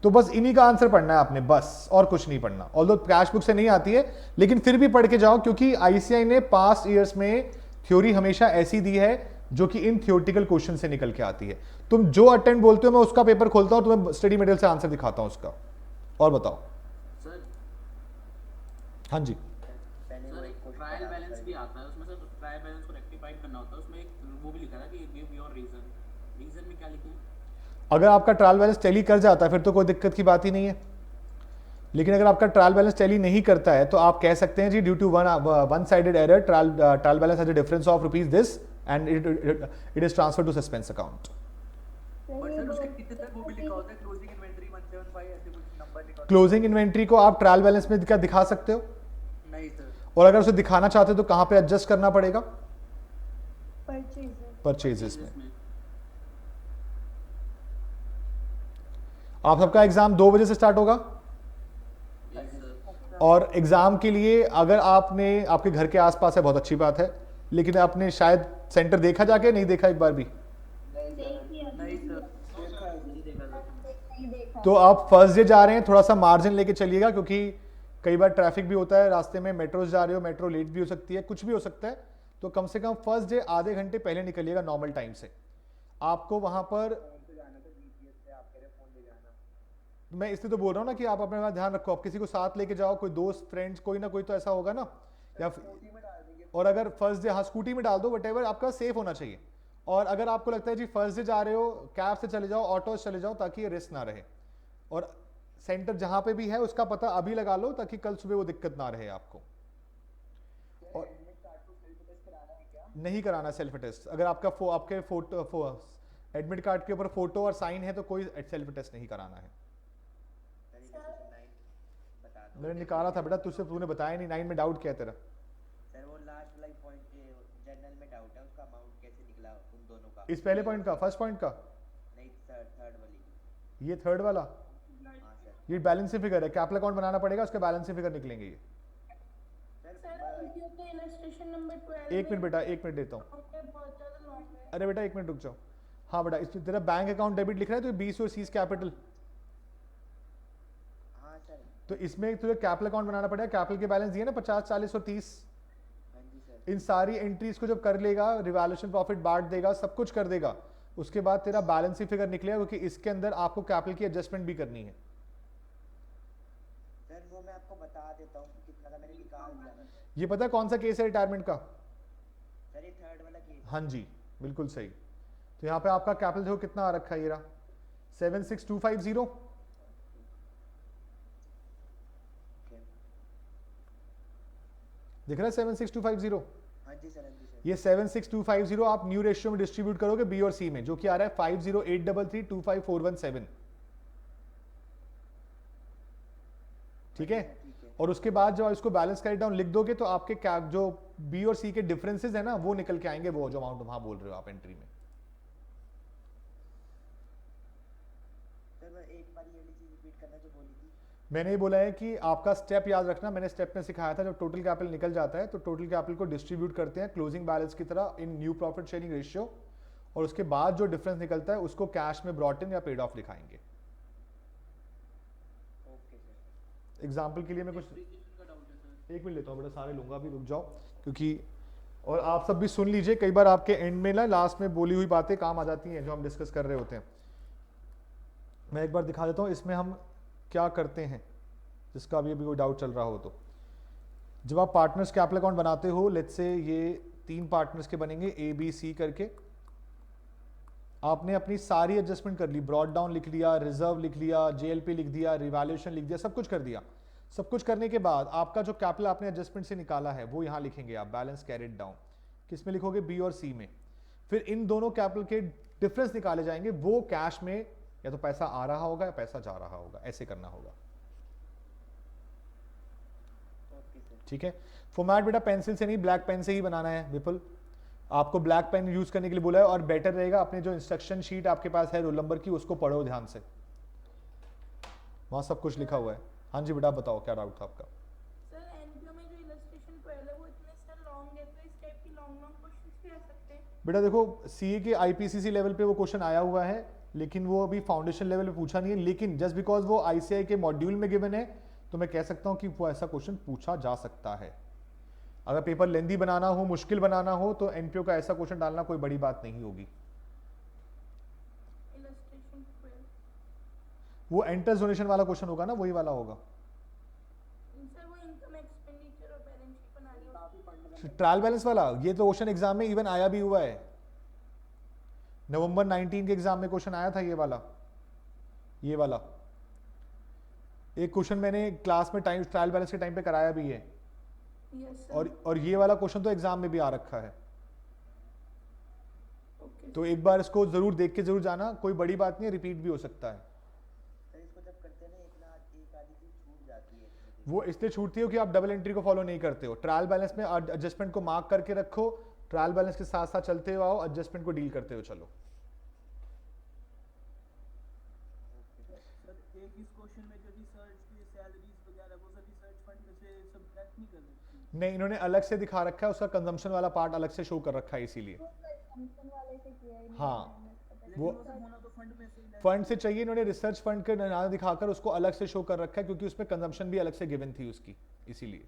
तो बस इन्हीं का आंसर पढ़ना है आपने, बस और कुछ नहीं पढ़ना। ऑल्दो कैश बुक से नहीं आती है, लेकिन फिर भी पढ़ के जाओ, क्योंकि आईसीआई ने पास्ट ईयर्स में थ्योरी हमेशा ऐसी दी है जो कि इन थ्योरेटिकल क्वेश्चन से निकल के आती है। तुम जो अटेम्प्ट बोलते हो मैं उसका पेपर खोलता हूं, तुम्हें स्टडी मटेरियल से आंसर दिखाता हूं उसका। और बताओ। सर हाँ जी। सर एक ट्रायल बैलेंस भी आता है, उसमें सर ट्रायल बैलेंस को रेक्टिफाइड करना होता है, उसमें एक वो भी लिखा था कि गिव योर रीजन में क्या लिखे हैं? अगर आपका ट्रायल बैलेंस टैली कर जाता है फिर तो कोई दिक्कत की बात ही नहीं है। लेकिन अगर आपका ट्रायल बैलेंस टैली नहीं करता है तो आप कह सकते हैं जी due to one sided error trial balance has a difference of rupees this and it is transfer to suspense account. But sir उसके कितने तक वो भी लिखा होता है क्लोजिंग इन्वेंटरी 175 ऐसे कुछ नंबर लिखा होता क्लोजिंग इन्वेंट्री को आप ट्रायल बैलेंस में क्या दिखा सकते हो? है? नहीं सर। और अगर उसे दिखाना चाहते हो तो कहां पे एडजस्ट करना पड़ेगा? परचेज परचेजेस में। आप सबका एग्जाम 2 बजे से स्टार्ट होगा और एग्जाम के लिए अगर आपने आपके घर के आसपास है बहुत अच्छी बात है, लेकिन आपने शायद सेंटर देखा जाके नहीं देखा एक बार भी, नहीं सर। नहीं देखा। तो आप फर्स्ट डे जा रहे हैं थोड़ा सा मार्जिन लेके चलिएगा क्योंकि कई बार ट्रैफिक भी होता है रास्ते में, मेट्रोज जा रहे हो, मेट्रो लेट भी हो सकती है, कुछ भी हो सकता है, तो कम से कम फर्स्ट डे आधे घंटे पहले निकलिएगा नॉर्मल टाइम से। आपको वहां पर मैं इसलिए तो बोल रहा हूँ ना कि आप अपने ध्यान रखो, आप किसी को साथ लेके जाओ, कोई दोस्त फ्रेंड्स कोई ना कोई तो ऐसा होगा ना, या और अगर फर्स्ट डे हाँ स्कूटी में डाल दो, वटेवर आपका सेफ होना चाहिए। और अगर आपको लगता है जी फर्स्ट डे जा रहे हो कैब से चले जाओ, ऑटो से चले जाओ ताकि ये रिस्क ना रहे, और सेंटर जहां पे भी है उसका पता अभी लगा लो ताकि कल सुबह वो दिक्कत ना रहे आपको। और नहीं कराना सेल्फ टेस्ट, अगर आपका आपके फोटो एडमिट कार्ड के ऊपर फोटो और साइन है तो कोई सेल्फ टेस्ट नहीं कराना है। मैंने निकाला था बेटा तुझसे, तूने बताया नहीं। 9 में डाउट क्या है तेरा? सर वो लास्ट वाला पॉइंट जनरल में डाउट है, उसका अमाउंट कैसे निकला उन दोनों का? इस पहले पॉइंट का, फर्स्ट पॉइंट का? नहीं सर, थर्ड वाली। ये थर्ड वाला? हाँ सर। ये बैलेंसिंग फिगर है, कैपिटल अकाउंट बनाना पड़ेगा, उसके बैलेंसिंग फिगर निकलेंगे ये। एक मिनट बेटा, एक मिनट देता हूँ। अरे बेटा 1 मिनट रुक जाओ। हाँ बेटा इसमें तेरा बैंक अकाउंट डेबिट लिख रहा है तो 20 और 30 कैपिटल, हाँ सर। तो इसमें तुझे कैपिटल अकाउंट बनाना पड़ेगा। कैपिटल के बैलेंस दिए ना 50, 40 और 30। हाँ जी सर। इन सारी एंट्रीज को जब कर लेगा, रिवैल्यूएशन प्रॉफिट बांट देगा, सब कुछ कर देगा, उसके बाद तेरा बैलेंसिंग फिगर निकलेगा, क्योंकि इसके अंदर आपको कैपिटल की एडजस्टमेंट भी करनी है। सर वो मैं आपको बता देता हूँ कि कितना का मैंने निकाल दिया था। ये पता है कौन सा केस है रिटायरमेंट का? सर ये थर्ड वाला केस। हाँ जी बिल्कुल सही। तो यहाँ पे आपका कैपिटल देखो कितना आ रखा है, ये रहा 76250। दिख रहा है 76250? हाँ जी सर, हाँ जी सर। ये 76250 आप न्यू रेशियो में डिस्ट्रीब्यूट करोगे बी और सी में, जो कि आ रहा है 5083325417। ठीक है? और उसके बाद जब आप इसको बैलेंस कैरी डाउन लिख दोगे तो आपके जो बी और सी के डिफरेंसेस है ना वो निकल के आएंगे, वो जो अमाउंट वहां बोल रहे हो आप एंट्री में। सर मैं एक बार ये वाली चीज रिपीट करना जो बोली थी। मैंने ये बोला है कि आपका स्टेप याद रखना, मैंने स्टेप में सिखाया था, जब टोटल कैपिटल निकल जाता है तो टोटल कैपिटल को डिस्ट्रीब्यूट करते हैं क्लोजिंग बैलेंस की तरह इन न्यू प्रॉफिट शेयरिंग रेशियो, और उसके बाद जो डिफरेंस निकलता है उसको कैश में ब्रॉट इन या पेड ऑफ दिखाएंगे। Okay sir. एग्जाम्पल के लिए मैं कुछ डेप्रिसिएशन का डाउट है सर। एक मिनट लेता हूँ बेटा, सारे लूंगा भी, रुक जाओ, क्योंकि और आप सब भी सुन लीजिए, कई बार आपके एंड में ना लास्ट में बोली हुई बातें काम आ जाती हैं जो हम डिस्कस कर रहे होते हैं। मैं एक बार दिखा देता हूँ इसमें हम क्या करते हैं, जिसका अभी कोई डाउट चल रहा हो तो। जब आप पार्टनर्स कैपिटल अकाउंट बनाते हो, लेट्स से ये 3 पार्टनर्स के बनेंगे ए बी सी करके, आपने अपनी सारी एडजस्टमेंट कर ली, ब्रॉड डाउन लिख लिया, रिजर्व लिख लिया, जेएलपी लिख दिया, रिवैल्यूएशन लिख दिया, सब कुछ कर दिया। सब कुछ करने के बाद आपका जो कैपिटल आपने एडजस्टमेंट से निकाला है वो यहाँ लिखेंगे आप, बैलेंस कैरिड डाउन। किस में लिखोगे? बी और सी में। फिर इन दोनों कैपिटल के डिफरेंस निकाले जाएंगे, वो कैश में या तो पैसा आ रहा होगा या पैसा जा रहा होगा, ऐसे करना होगा। ठीक है? फॉर्मेट बेटा पेंसिल से नहीं ब्लैक पेन से ही बनाना है विपुल, आपको ब्लैक पेन यूज करने के लिए बोला है, और बेटर रहेगा अपने जो इंस्ट्रक्शन शीट आपके पास है रोल नंबर की उसको पढ़ो ध्यान से, वहां सब कुछ लिखा हुआ है। हाँ जी बेटा बताओ क्या डाउट था आपका? सर एनपीओ में जो इलस्ट्रेशन 12 है वो इतने सर लॉन्ग है, तो इस टाइप की लॉन्ग क्वेश्चंस भी आ सकते हैं? बेटा देखो सीए के आईपीसीसी लेवल पे वो क्वेश्चन आया हुआ है, लेकिन वो अभी फाउंडेशन लेवल पे पूछा नहीं है, लेकिन जस्ट बिकॉज वो आईसीआई के मॉड्यूल में गिवन है तो मैं कह सकता हूं कि वो ऐसा क्वेश्चन पूछा जा सकता है। अगर पेपर लेंदी बनाना हो, मुश्किल बनाना हो, तो एनपीओ का ऐसा क्वेश्चन डालना कोई बड़ी बात नहीं होगी। इलस्ट्रेशन 12 वो एंटर डोनेशन वाला क्वेश्चन होगा ना, वही वाला होगा। सर वो इनकम एक्सपेंडिचर और बैलेंस शीट बनानी है। ट्रायल बैलेंस वाला ये तो क्वेश्चन एग्जाम में इवन आया भी हुआ है, नवंबर 19 के एग्जाम में क्वेश्चन आया था ये वाला एक क्वेश्चन मैंने क्लास में टाइम ट्रायल बैलेंस के टाइम पे कराया भी है, यस और ये वाला क्वेश्चन तो एग्जाम में भी आ रखा है, ओके तो एक बार इसको जरूर देख के जरूर जाना, कोई बड़ी बात नहीं है, रिपीट भी हो सकता है। सर इसको जब करते हैं ना एक आधी चीज छूट जाती है इसमें। वो इसलिए छूटती हो कि आप डबल एंट्री को फॉलो नहीं करते हो। ट्रायल बैलेंस में एडजस्टमेंट को मार्क करके रखो, ट्रायल बैलेंस के साथ साथ चलते हो, आओ एडजस्टमेंट को डील करते हो चलो। सर एक इस क्वेश्चन में जो रिसर्च की सैलरीज वगैरह वो सब रिसर्च फंड में से सब्ट्रैक्ट नहीं कर सकती। नहीं, इन्होंने अलग से दिखा रखा है, उसका कंजम्पशन वाला पार्ट अलग से शो कर रखा है इसीलिए। कंजम्पशन वाले से किया ही नहीं हाँ, मैंने इसका पहले। वो होना तो फंड में से ही फंड से चाहिए, इन्होंने रिसर्च फंड के नाम दिखाकर उसको अलग से शो कर रखा है, क्योंकि उसमें कंजम्पशन भी अलग से गिवन थी उसकी, इसीलिए।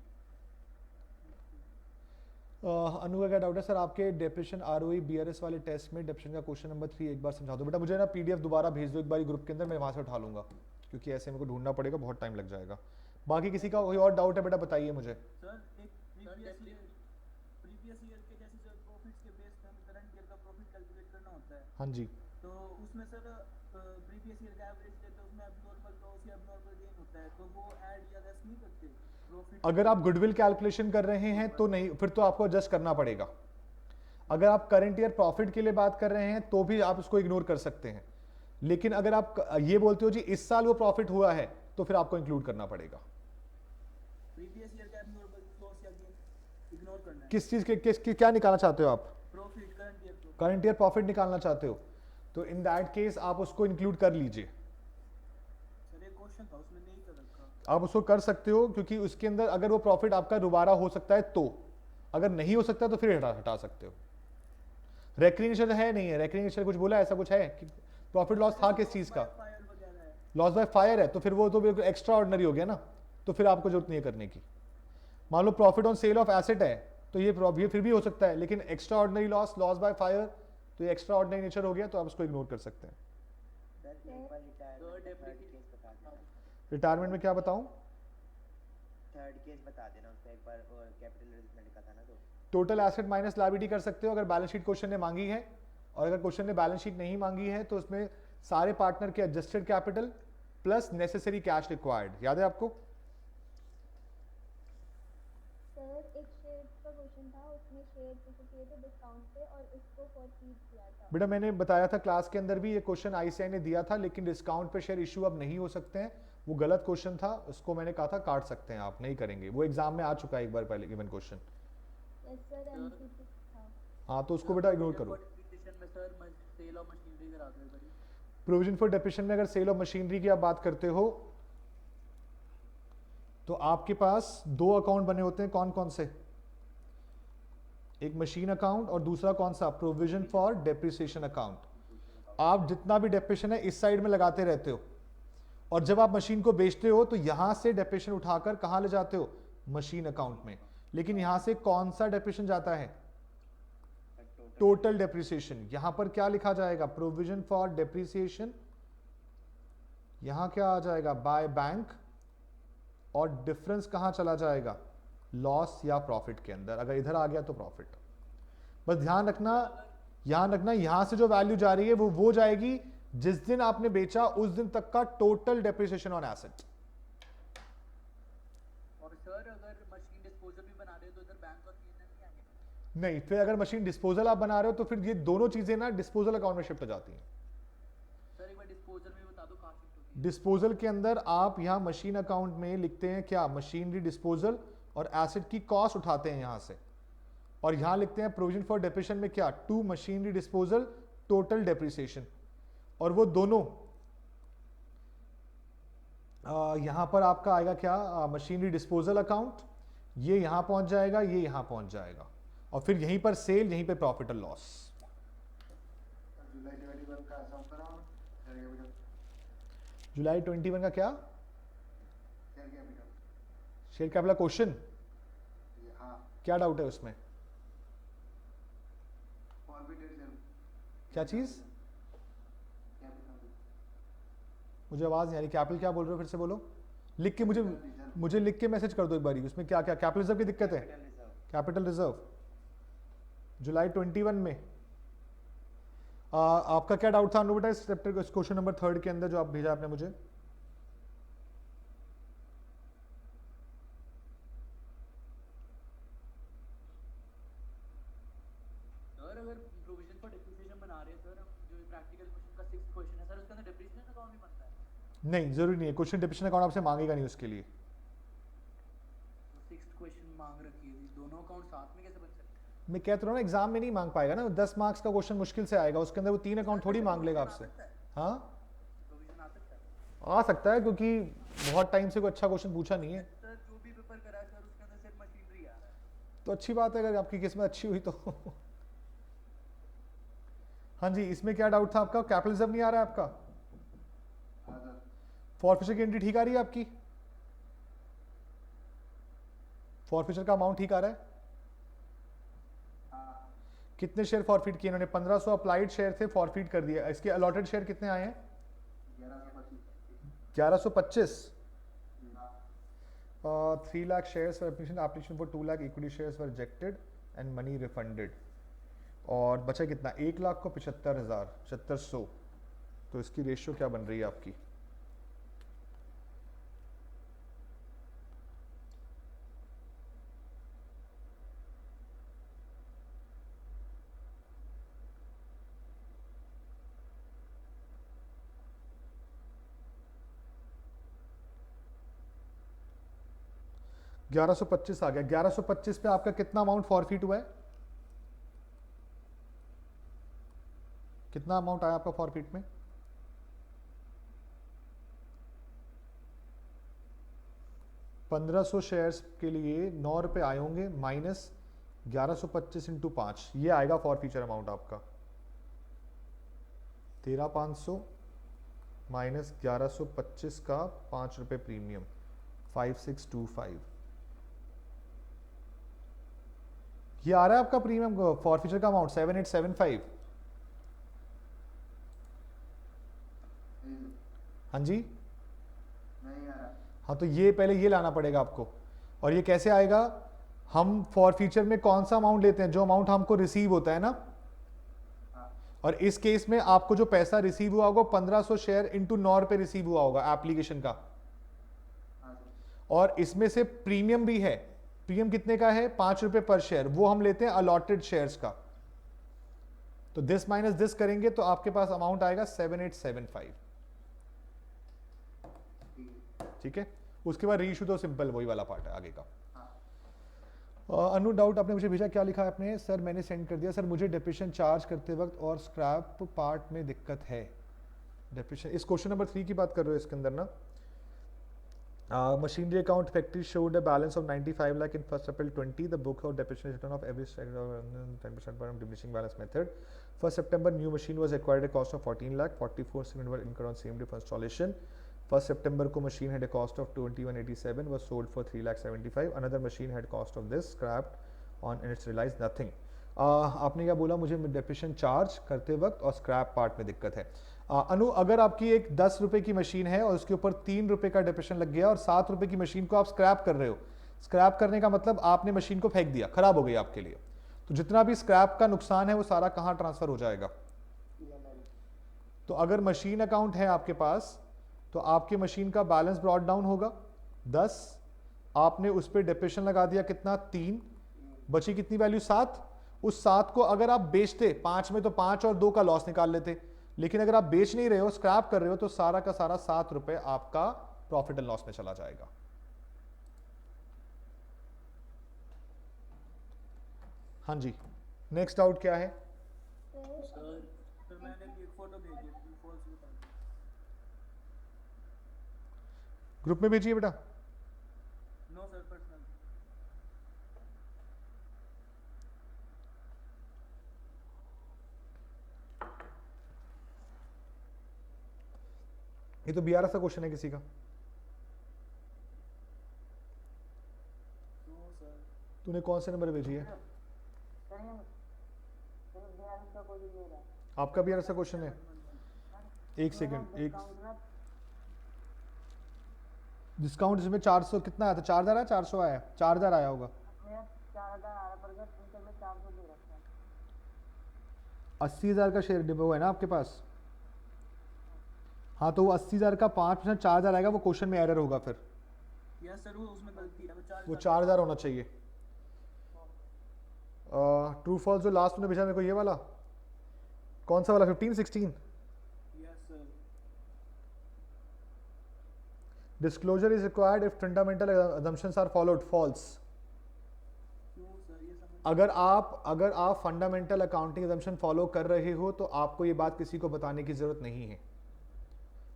अनु का क्या डाउट है सर, आपके डेप्रेशन आरओई बीआरएस वाले टेस्ट में डेप्रेशन का क्वेश्चन नंबर 3 एक बार समझा दो बेटा। मुझे ना पीडीएफ दोबारा भेज दो एक बार ग्रुप के अंदर, मैं वहां से उठा लूंगा, क्योंकि ऐसे मेरे को ढूंढना पड़ेगा, बहुत टाइम लग जाएगा। बाकी किसी का कोई और डाउट है बेटा बताइए मुझे। सर एक प्रीवियस ईयर के जैसे जो प्रॉफिट्स के बेस पे हमें करंट ईयर का प्रॉफिट कैलकुलेट करना होता है, हाँ जी, तो उसमें सर प्रीवियस ईयर का एवरेज लेते हैं, उसमें एबनॉर्मल लॉस या एबनॉर्मल गेन होता है, तो वो ऐड या लेस नहीं करते प्रॉफिट। अगर आप गुडविल कैलकुलेशन कर रहे हैं तो नहीं, फिर तो आपको एडजस्ट करना पड़ेगा। अगर आप करंट ईयर प्रॉफिट के लिए बात कर रहे हैं तो भी आप उसको इग्नोर कर सकते हैं, लेकिन अगर आप ये बोलते हो जी इस साल वो प्रॉफिट हुआ है तो फिर आपको इंक्लूड करना पड़ेगा। प्रीवियस ईयर का एबनॉर्मल लॉस या गेन इग्नोर करना है। किस चीज के क्या निकालना चाहते हो आप? Profit, current year profit. Current year profit निकालना चाहते हो, तो इन दैट केस आप उसको इंक्लूड कर लीजिए। सर एक क्वेश्चन था उसमें नहीं कर रखा। आप उसको कर सकते हो, क्योंकि उसके अंदर अगर वो प्रॉफिट आपका दोबारा हो सकता है तो, अगर नहीं हो सकता तो फिर हटा सकते हो। रेक्रिएशन है नहीं है, रेक्रिएशन कुछ बोला ऐसा कुछ है कि प्रॉफिट लॉस था किस चीज का? फायर वगैरह है। लॉस बाय फायर है, तो फिर वो तो बिल्कुल एक्स्ट्रा ऑर्डिनरी हो गया ना, तो फिर आपको जरूरत नहीं है करने की। मान लो profit on sale of asset है तो ये फिर भी हो सकता है, लेकिन extraordinary loss, loss by fire, तो ये एक्स्ट्रा ऑर्डिनरी नेचर हो गया, तो आप उसको इग्नोर कर सकते हैं। सर एक बार रिटायरमेंट केस बता देना। रिटायरमेंट में क्या बताऊं? थर्ड केस बता देना उसका एक बार, और कैपिटल रेजिस्टेंट का था ना, तो टोटल एसेट माइनस लायबिलिटी कर सकते हो अगर बैलेंस शीट क्वेश्चन ने मांगी है, और अगर क्वेश्चन ने बैलेंस शीट नहीं मांगी है तो उसमें सारे पार्टनर के adjusted capital plus necessary cash required, याद है आपको? सर एक शेयर का क्वेश्चन था, उसमें शेयर किए थे डिस्काउंट पे और उसको परचेज किया था। बेटा मैंने बताया था क्लास के अंदर भी, ये क्वेश्चन आईसीआई ने दिया था, लेकिन डिस्काउंट पे शेयर इशू अब नहीं हो सकते हैं, वो गलत क्वेश्चन था, उसको मैंने कहा था काट सकते हैं आप, नहीं करेंगे, वो एग्जाम में आ चुका है एक बार पहले given question. Yes sir MCQ था। हाँ, तो उसको बेटा इग्नोर करो। में सर सेल ऑफ मशीनरी करा दो एक बार। प्रोविजन फॉर डेप्रिसिएशन में अगर सेल ऑफ मशीनरी की आप बात करते हो तो आपके पास दो अकाउंट बने होते हैं, कौन कौन से? एक मशीन अकाउंट और दूसरा कौन सा? Provision for depreciation account. आप जितना भी डेप्रिसिएशन है इस साइड में लगाते रहते हो, और जब आप मशीन को बेचते हो तो यहां से डेप्रिसिएशन उठाकर कहां ले जाते हो? मशीन अकाउंट में। लेकिन यहां से कौन सा डेप्रिसिएशन जाता है? Total depreciation. यहां पर क्या लिखा जाएगा? Provision for depreciation. यहां क्या आ जाएगा? By bank. और डिफरेंस कहां चला जाएगा? लॉस या प्रॉफिट के अंदर। अगर इधर आ गया तो प्रॉफिट। बस ध्यान रखना यहां से जो वैल्यू जा रही है वो जाएगी जिस दिन आपने बेचा उस दिन तक का टोटल डेप्रिसिएशन ऑन एसेट। और सर अगर मशीन डिस्पोजल भी बना रहे हो तो इधर बैंक और पीएनएल नहीं आएंगे? नहीं, फिर अगर मशीन डिस्पोजल आप बना रहे हो तो फिर ये दोनों चीजें ना डिस्पोजल अकाउंट में शिफ्ट हो जाती हैं। सर एक बार डिस्पोजल में बता दो कहां शिफ्ट होती है। डिस्पोजल के अंदर आप यहां मशीन अकाउंट में लिखते हैं क्या? मशीनरी डिस्पोजल, और एसेट की कॉस्ट उठाते हैं यहां से, और यहां लिखते हैं प्रोविजन फॉर डेप्रिसिएशन में क्या? To machinery disposal total depreciation. और वो दोनों यहां पर आपका आएगा क्या? मशीनरी डिस्पोजल अकाउंट, ये यहां पहुंच जाएगा, ये यहां पहुंच जाएगा, और फिर यहीं पर सेल, यहीं पर प्रॉफिट और लॉस। जुलाई 21 का क्या? शेयर कैपिटल क्वेश्चन, क्या डाउट है उसमें? क्या चीज? मुझे आवाज नहीं आ रही। कैपिटल क्या बोल रहे हो? फिर से बोलो। लिख के मुझे लिख के मैसेज कर दो एक बारी। उसमें क्या क्या कैपिटल रिजर्व की दिक्कत है? कैपिटल रिजर्व जुलाई 21 में। आपका क्या डाउट था अनु बेटा इस चैप्टर, इस क्वेश्चन नंबर 3 के अंदर जो आप भेजा आपने मुझे? प्रैक्टिकल क्वेश्चन का 6th क्वेश्चन है सर, उसके अंदर डेप्रिसिएशन अकाउंट भी बनता है? नहीं जरूरी नहीं है, क्वेश्चन डिप्रेशन अकाउंट आपसे मांगेगा नहीं उसके लिए। तो 6th क्वेश्चन मांग रखी है, दोनों अकाउंट साथ में कैसे बन सकते हैं? मैं कहता हूँ ना एग्जाम में नहीं मांग पाएगा ना, 10 मार्क्स का क्वेश्चन मुश्किल से आएगा, उसके अंदर वो 3 अकाउंट थोड़ी मांग लेगा आपसे। हाँ प्रोविजन आ सकता है आ सकता है, क्योंकि बहुत टाइम से कोई अच्छा क्वेश्चन पूछा नहीं है। सर, जो भी पेपर करा है सर उसके अंदर सिर्फ मशीनरी आ रहा है। तो अच्छी बात है अगर आपकी किस्मत अच्छी हुई तो। हाँ जी, इसमें क्या डाउट था आपका? कैपिटलिज्म नहीं आ रहा है आपका? फॉरफिचर की एंट्री ठीक आ रही है आपकी? फॉरफिचर का अमाउंट ठीक आ रहा है? कितने शेयर फॉरफिट किए इन्होंने? 1500 अप्लाइड शेयर थे, फॉरफिट कर दिया। इसके अलॉटेड शेयर कितने आए हैं? 1125। 3 lakh shares for application for 2 lakh equity shares were rejected and money refunded. और बचा कितना? 1 लाख को 75,000, 7500। तो इसकी रेशियो क्या बन रही है आपकी? $1125 आ गया। 1125 पे आपका कितना अमाउंट फॉरफिट हुआ है? कितना अमाउंट आया आपका फॉरफिट में? 1500 शेयर्स के लिए 9 रुपए आए होंगे, माइनस 1125 इंटू 5, ये आएगा फॉरफीचर अमाउंट आपका। 13,500 माइनस 1125 का 5 रुपए प्रीमियम, 5625। ये आ रहा है आपका प्रीमियम फॉरफीचर का अमाउंट 7875। हाँ जी, नहीं आ रहा। हाँ तो ये पहले ये लाना पड़ेगा आपको। और ये कैसे आएगा? हम फॉरफीचर में कौन सा अमाउंट लेते हैं? जो अमाउंट हमको रिसीव होता है ना। और इस केस में आपको जो पैसा रिसीव हुआ होगा 1500 शेयर इंटू 9 रुपए रिसीव हुआ होगा एप्लीकेशन का। और इसमें से प्रीमियम भी है। प्रीमियम कितने का है? 5 रुपए पर शेयर, वो हम लेते हैं अलॉटेड शेयर्स का। तो दिस माइनस दिस करेंगे तो आपके पास अमाउंट आएगा 7875। ठीक है, उसके बाद रीइशू तो सिंपल वही वाला पार्ट है आगे का। अनु डाउट आपने मुझे भेजा, क्या लिखा है आपने? सर मैंने सेंड कर दिया। सर मुझे डेप्रिसिएशन चार्ज करते वक्त और स्क्रैप पार्ट में दिक्कत है। डेप्रिसिएशन, इस क्वेश्चन नंबर 3 की बात कर रहे हो इसके अंदर ना। Machinery account factory showed a balance of 95 lakh in 1st April 20. The book of depreciation return of every 10% per diminishing balance method. 1st September new machine was acquired at a cost of 14 lakh. 44 cement were incurred on same day for installation. 1st September को machine had a cost of 2187, was sold for 3,75,000. Another machine had cost of this scrapped on and it's realized nothing. आपने क्या बोला? मुझे depreciation charge करते वक्त और scrap part में दिक्कत है। अनु, अगर आपकी एक 10 रुपए की मशीन है और उसके ऊपर 3 रुपए का डेप्रिसिएशन लग गया और 7 रुपए की मशीन को आप स्क्रैप कर रहे हो, स्क्रैप करने का मतलब आपने मशीन को फेंक दिया, खराब हो गई आपके लिए, तो जितना भी स्क्रैप का नुकसान है वो सारा कहाँ ट्रांसफर हो जाएगा? तो अगर मशीन अकाउंट है आपके पास तो आपके मशीन का बैलेंस ब्रॉट डाउन होगा 10, आपने उस पर डेप्रिसिएशन लगा दिया कितना? 3, बची कितनी वैल्यू? 7। उस 7 को अगर आप बेचते 5 में तो 5 और 2 का लॉस निकाल लेते, लेकिन अगर आप बेच नहीं रहे हो, स्क्रैप कर रहे हो, तो सारा का सारा 7 रुपए आपका प्रॉफिट एंड लॉस में चला जाएगा। हाँ जी, नेक्स्ट डाउट क्या है? सर फिर मैंने एक फोटो भेजी है, फॉल्स बता दो। ग्रुप में भेजिए बेटा। No sir, personal. ये तो BRS का क्वेश्चन है किसी का। No sir. तूने कौन से नंबर भेजी है? आपका BRS का क्वेश्चन है? एक सेकंड, एक डिस्काउंट जिसमें 400 कितना आया था? 4000 आया, 400 आया? 4000 आया होगा। 80,000 का शेयर डिपो है ना आपके पास? हाँ, तो वो 80,000 का 5% 4000 आएगा, वो क्वेश्चन में एरर होगा फिर। यस सर, वो उसमें गलती है, वो 4000 होना चाहिए। ट्रू फॉल्स जो लास्ट में भेजा मेरे को, ये वाला कौन सा वाला 15 16? Yes sir. Disclosure is required if fundamental assumptions are followed, false. क्यों सर ये समझ अगर आप फंडामेंटल अकाउंटिंग assumption फॉलो कर रहे हो तो आपको ये बात किसी को बताने की जरूरत नहीं है।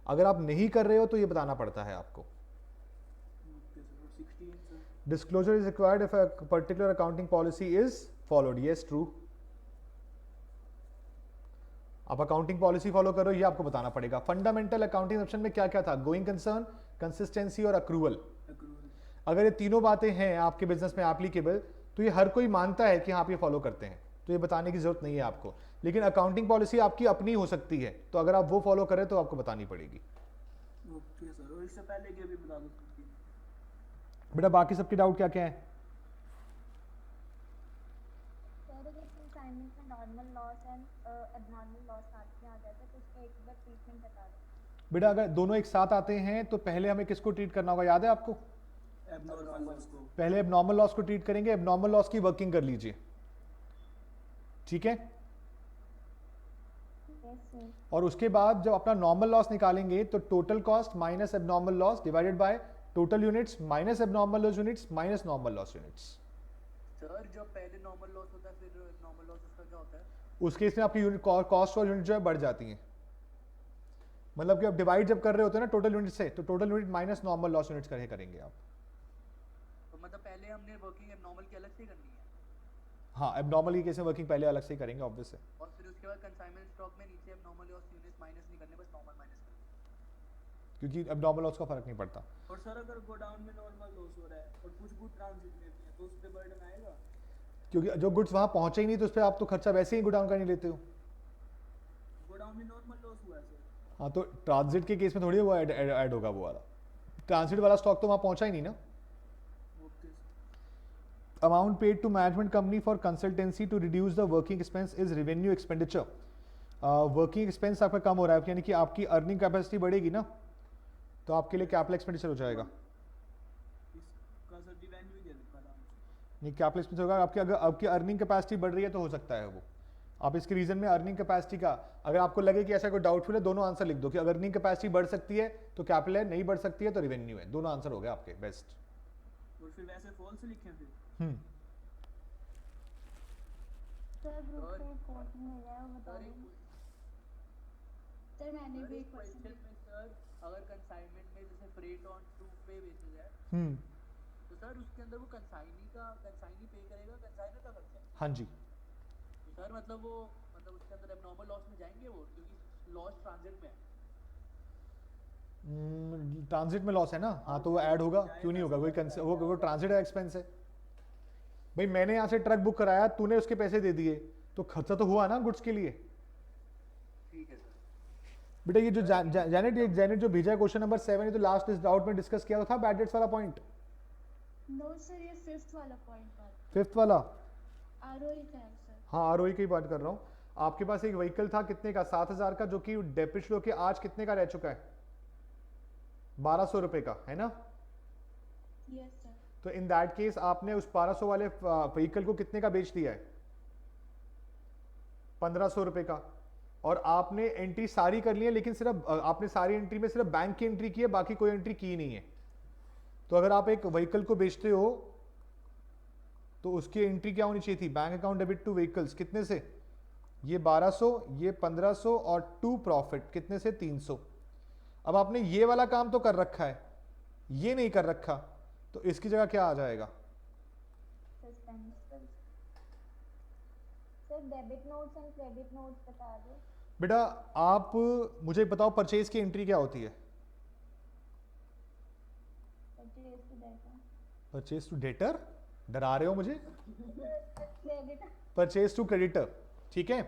अगर आप नहीं कर रहे हो तो ये बताना पड़ता है आपको। Okay sir. 16 sir. Disclosure is required if a particular accounting policy is followed, yes true. आप अकाउंटिंग पॉलिसी फॉलो कर रहे हो ये आपको बताना पड़ेगा। फंडामेंटल अकाउंटिंग assumption में क्या क्या था? गोइंग कंसर्न, कंसिस्टेंसी और अक्रूवल। अगर ये तीनों बातें हैं आपके बिजनेस में एप्लीकेबल तो ये हर कोई मानता है कि हाँ आप ये फॉलो करते हैं, तो ये बताने की जरूरत नहीं है आपको। लेकिन अकाउंटिंग पॉलिसी आपकी अपनी हो सकती है, तो अगर आप वो फॉलो करें तो आपको बतानी पड़ेगी। Okay sir. और इससे पहले के भी बता दो। बेटा बाकी सबके डाउट क्या क्या है? सर अगर कंसाइनमेंट में normal loss and abnormal loss साथ में आ जाता है तो उसका एक बार ट्रीटमेंट बता दो। बेटा अगर दोनों एक साथ आते हैं तो पहले हमें किसको ट्रीट करना होगा, याद है आपको? एबनॉर्मल लॉस को। पहले एबनॉर्मल लॉस को ट्रीट करेंगे। एबनॉर्मल लॉस की वर्किंग कर लीजिए, ठीक है? Yes sir. और उसके बाद जब अपना नॉर्मल लॉस निकालेंगे तो total cost minus abnormal loss divided by total units minus abnormal loss units minus normal loss units. Sir जब पहले नॉर्मल लॉस होता है फिर नॉर्मल लॉस उसका क्या होता है? उस केस में आपकी यूनिट कॉस्ट और यूनिट जो है बढ़ जाती हैं। मतलब कि आप डिवाइड जब कर रहे होते हैं ना टोटल यूनिट से, तो total unit minus normal loss units करेंगे आप। तो मतलब पहले हमने वर्किंग एबनॉर्मल की अलग से करनी है हाँ, एबनॉर्मल की केस में वर्किंग पहले अलग से ही करेंगे ऑब्वियस है। और फिर उसके बाद कंसाइनमेंट स्टॉक में नीचे एबनॉर्मल लॉस यूनिट्स माइनस नहीं करने, बस नॉर्मल माइनस करने। क्योंकि एबनॉर्मल लॉस का फर्क नहीं पड़ता। और सर अगर गोडाउन में नॉर्मल लॉस हो रहा है और कुछ गुड ट्रांजिट में भी है तो उस पे बर्डन आएगा? क्योंकि जो गुड्स वहां पहुंचे ही नहीं तो उस पर आप तो खर्चा वैसे ही गोडाउन का नहीं लेते हो। गोडाउन में नॉर्मल लॉस हुआ है सर। हाँ, तो ट्रांजिट के केस में थोड़ी वो ऐड होगा वो वाला। ट्रांजिट वाला स्टॉक तो वहां पहुंचा ही नहीं ना। Okay sir. Amount paid to management company for consultancy to reduce the working expense is revenue expenditure. Working expense आपका कम हो रहा है यानी कि आपकी अर्निंग कैपेसिटी बढ़ेगी ना, तो आपके लिए कैपिटल एक्सपेंडिचर हो जाएगा। इसका सर डिवेन्यू ही दे रखा था। नहीं, कैपिटल एक्सपेंडिचर होगा आपकी। अगर आपकी अर्निंग कैपेसिटी बढ़ रही है तो हो सकता है वो। आप इसके रीजन में अर्निंग कैपेसिटी का अगर आपको लगे कि ऐसा कोई डाउटफुल है, दोनों आंसर लिख दो कि अगर अर्निंग कैपेसिटी बढ़ सकती है तो कैपिटल है, नहीं बढ़ सकती है तो रेवेन्यू है। दोनों आंसर हो गए आपके बेस्ट। और फिर वैसे फॉल्स लिखें फिर? सर ग्रुप पे कोचिंग मिल जाए वो बता दो। सर मैंने भी एक क्वेश्चन क्वेश्चन में सर अगर कंसाइनमेंट में जैसे फ्रेट ऑन टू पे बेचेज है तो सर उसके अंदर वो कंसाइनी पे करेगा कंसाइनर का खर्चा? हाँ जी। तो सर मतलब वो मतलब उसके अंदर एबनॉर्मल लॉस में जाएंगे वो, क्योंकि लॉस ट्रांजिट में है। ट्रांजिट में लॉस है ना, हाँ तो वो ऐड होगा, क्यों नहीं होगा? वो ट्रांजिट एक्सपेंस है भाई। मैंने यहाँ से ट्रक बुक कराया, तूने उसके पैसे दे दिए, तो खर्चा तो हुआ ना गुड्स के लिए। ठीक है सर। बेटा ये जो जैनेट जो भेजा है क्वेश्चन नंबर 7, ये तो लास्ट इस डाउट में डिस्कस किया था बैड डेट्स वाला पॉइंट। नो सर ये 5th वाला पॉइंट था। 5th वाला? आरओई का है सर। हाँ, आरओई की बात कर रहा हूँ। आपके पास एक व्हीकल था कितने का? 7,000 का, जो कि डेप्रिशिएट होके आज कितने का रह चुका है? 1,200 रुपए का, है ना? Yes sir. तो इन दैट केस आपने उस 1,200 वाले व्हीकल को कितने का बेच दिया है? 1,500 रुपए का। और आपने एंट्री सारी कर ली है, लेकिन सिर्फ आपने सारी एंट्री में सिर्फ बैंक की एंट्री की है, बाकी कोई एंट्री की नहीं है। तो अगर आप एक व्हीकल को बेचते हो तो उसकी एंट्री क्या होनी चाहिए थी? Bank account debit two vehicles, कितने से? ये 1,200, ये 1,500 और टू प्रॉफिट कितने से? 300। अब आपने ये वाला काम तो कर रखा है, ये नहीं कर रखा, तो इसकी जगह क्या आ जाएगा? Sir debit notes and credit notes बता दो। बेटा आप मुझे बताओ परचेज की एंट्री क्या होती है? Purchase to debtor? डरा रहे हो मुझे? परचेज टू क्रेडिटर, ठीक है।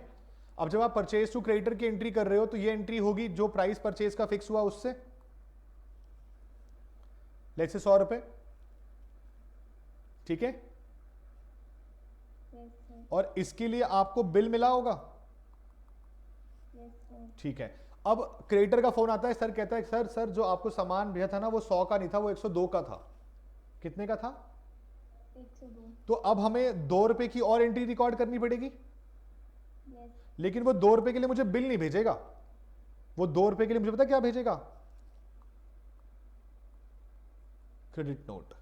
अब जब आप परचेज टू क्रेडिटर की एंट्री कर रहे हो तो ये एंट्री होगी जो प्राइस परचेज का फिक्स हुआ उससे, लेट्स से 100 रुपए, ठीक है। और इसके लिए आपको बिल मिला होगा, ठीक है। अब क्रेडिटर का फोन आता है, सर कहता है सर जो आपको सामान भेजा था ना वो 100 का नहीं था, वो 102 का था। कितने का था? 102। तो अब हमें 2 रुपए की और एंट्री रिकॉर्ड करनी पड़ेगी। लेकिन वो 2 रुपए के लिए मुझे बिल नहीं भेजेगा। वो 2 रुपए के लिए मुझे पता क्या भेजेगा? Credit note.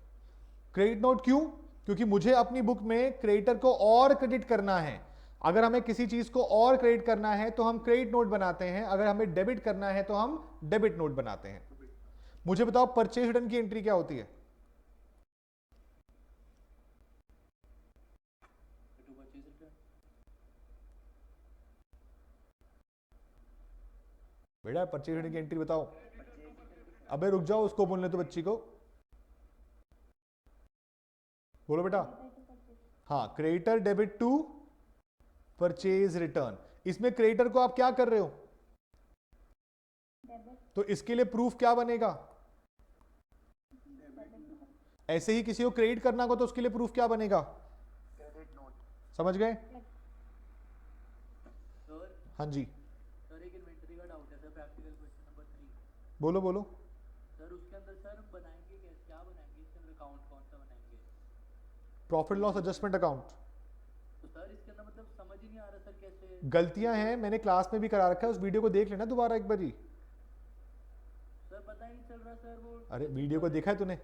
क्रेडिट नोट क्यों? क्योंकि मुझे अपनी बुक में क्रेडिटर को और क्रेडिट करना है। अगर हमें किसी चीज को और क्रेडिट करना है तो हम क्रेडिट नोट बनाते हैं, अगर हमें डेबिट करना है तो हम डेबिट नोट बनाते हैं। मुझे बताओ परचेज रिटर्न की एंट्री क्या होती है? बेटा परचेज रिटर्न की एंट्री बताओ। अबे रुक जाओ, उसको बोलने तो बच्ची को। बोलो बेटा। हाँ, creditor debit to purchase return. इसमें क्रेडिटर को आप क्या कर रहे हो? तो इसके लिए प्रूफ क्या बनेगा? ऐसे ही किसी को क्रेडिट करना हो तो उसके लिए प्रूफ क्या बनेगा? Credit note. समझ गए? सर हाँ जी सर एक इन्वेंटरी का डाउट है सर, प्रैक्टिकल क्वेश्चन नंबर 3। बोलो बोलो। सर उसके अंदर सर हम बनाएंगे क्या बनाएंगे इसके अंदर? अकाउंट कौन सा बनाएंगे? Profit loss adjustment account. तो सर इसके अंदर मतलब समझ ही नहीं आ रहा सर कैसे। गलतियां हैं, मैंने क्लास में भी करा रखा है, उस वीडियो को देख लेना दोबारा एक बारी। सर पता ही नहीं चल रहा सर वो। अरे वीडियो को देखा है तूने?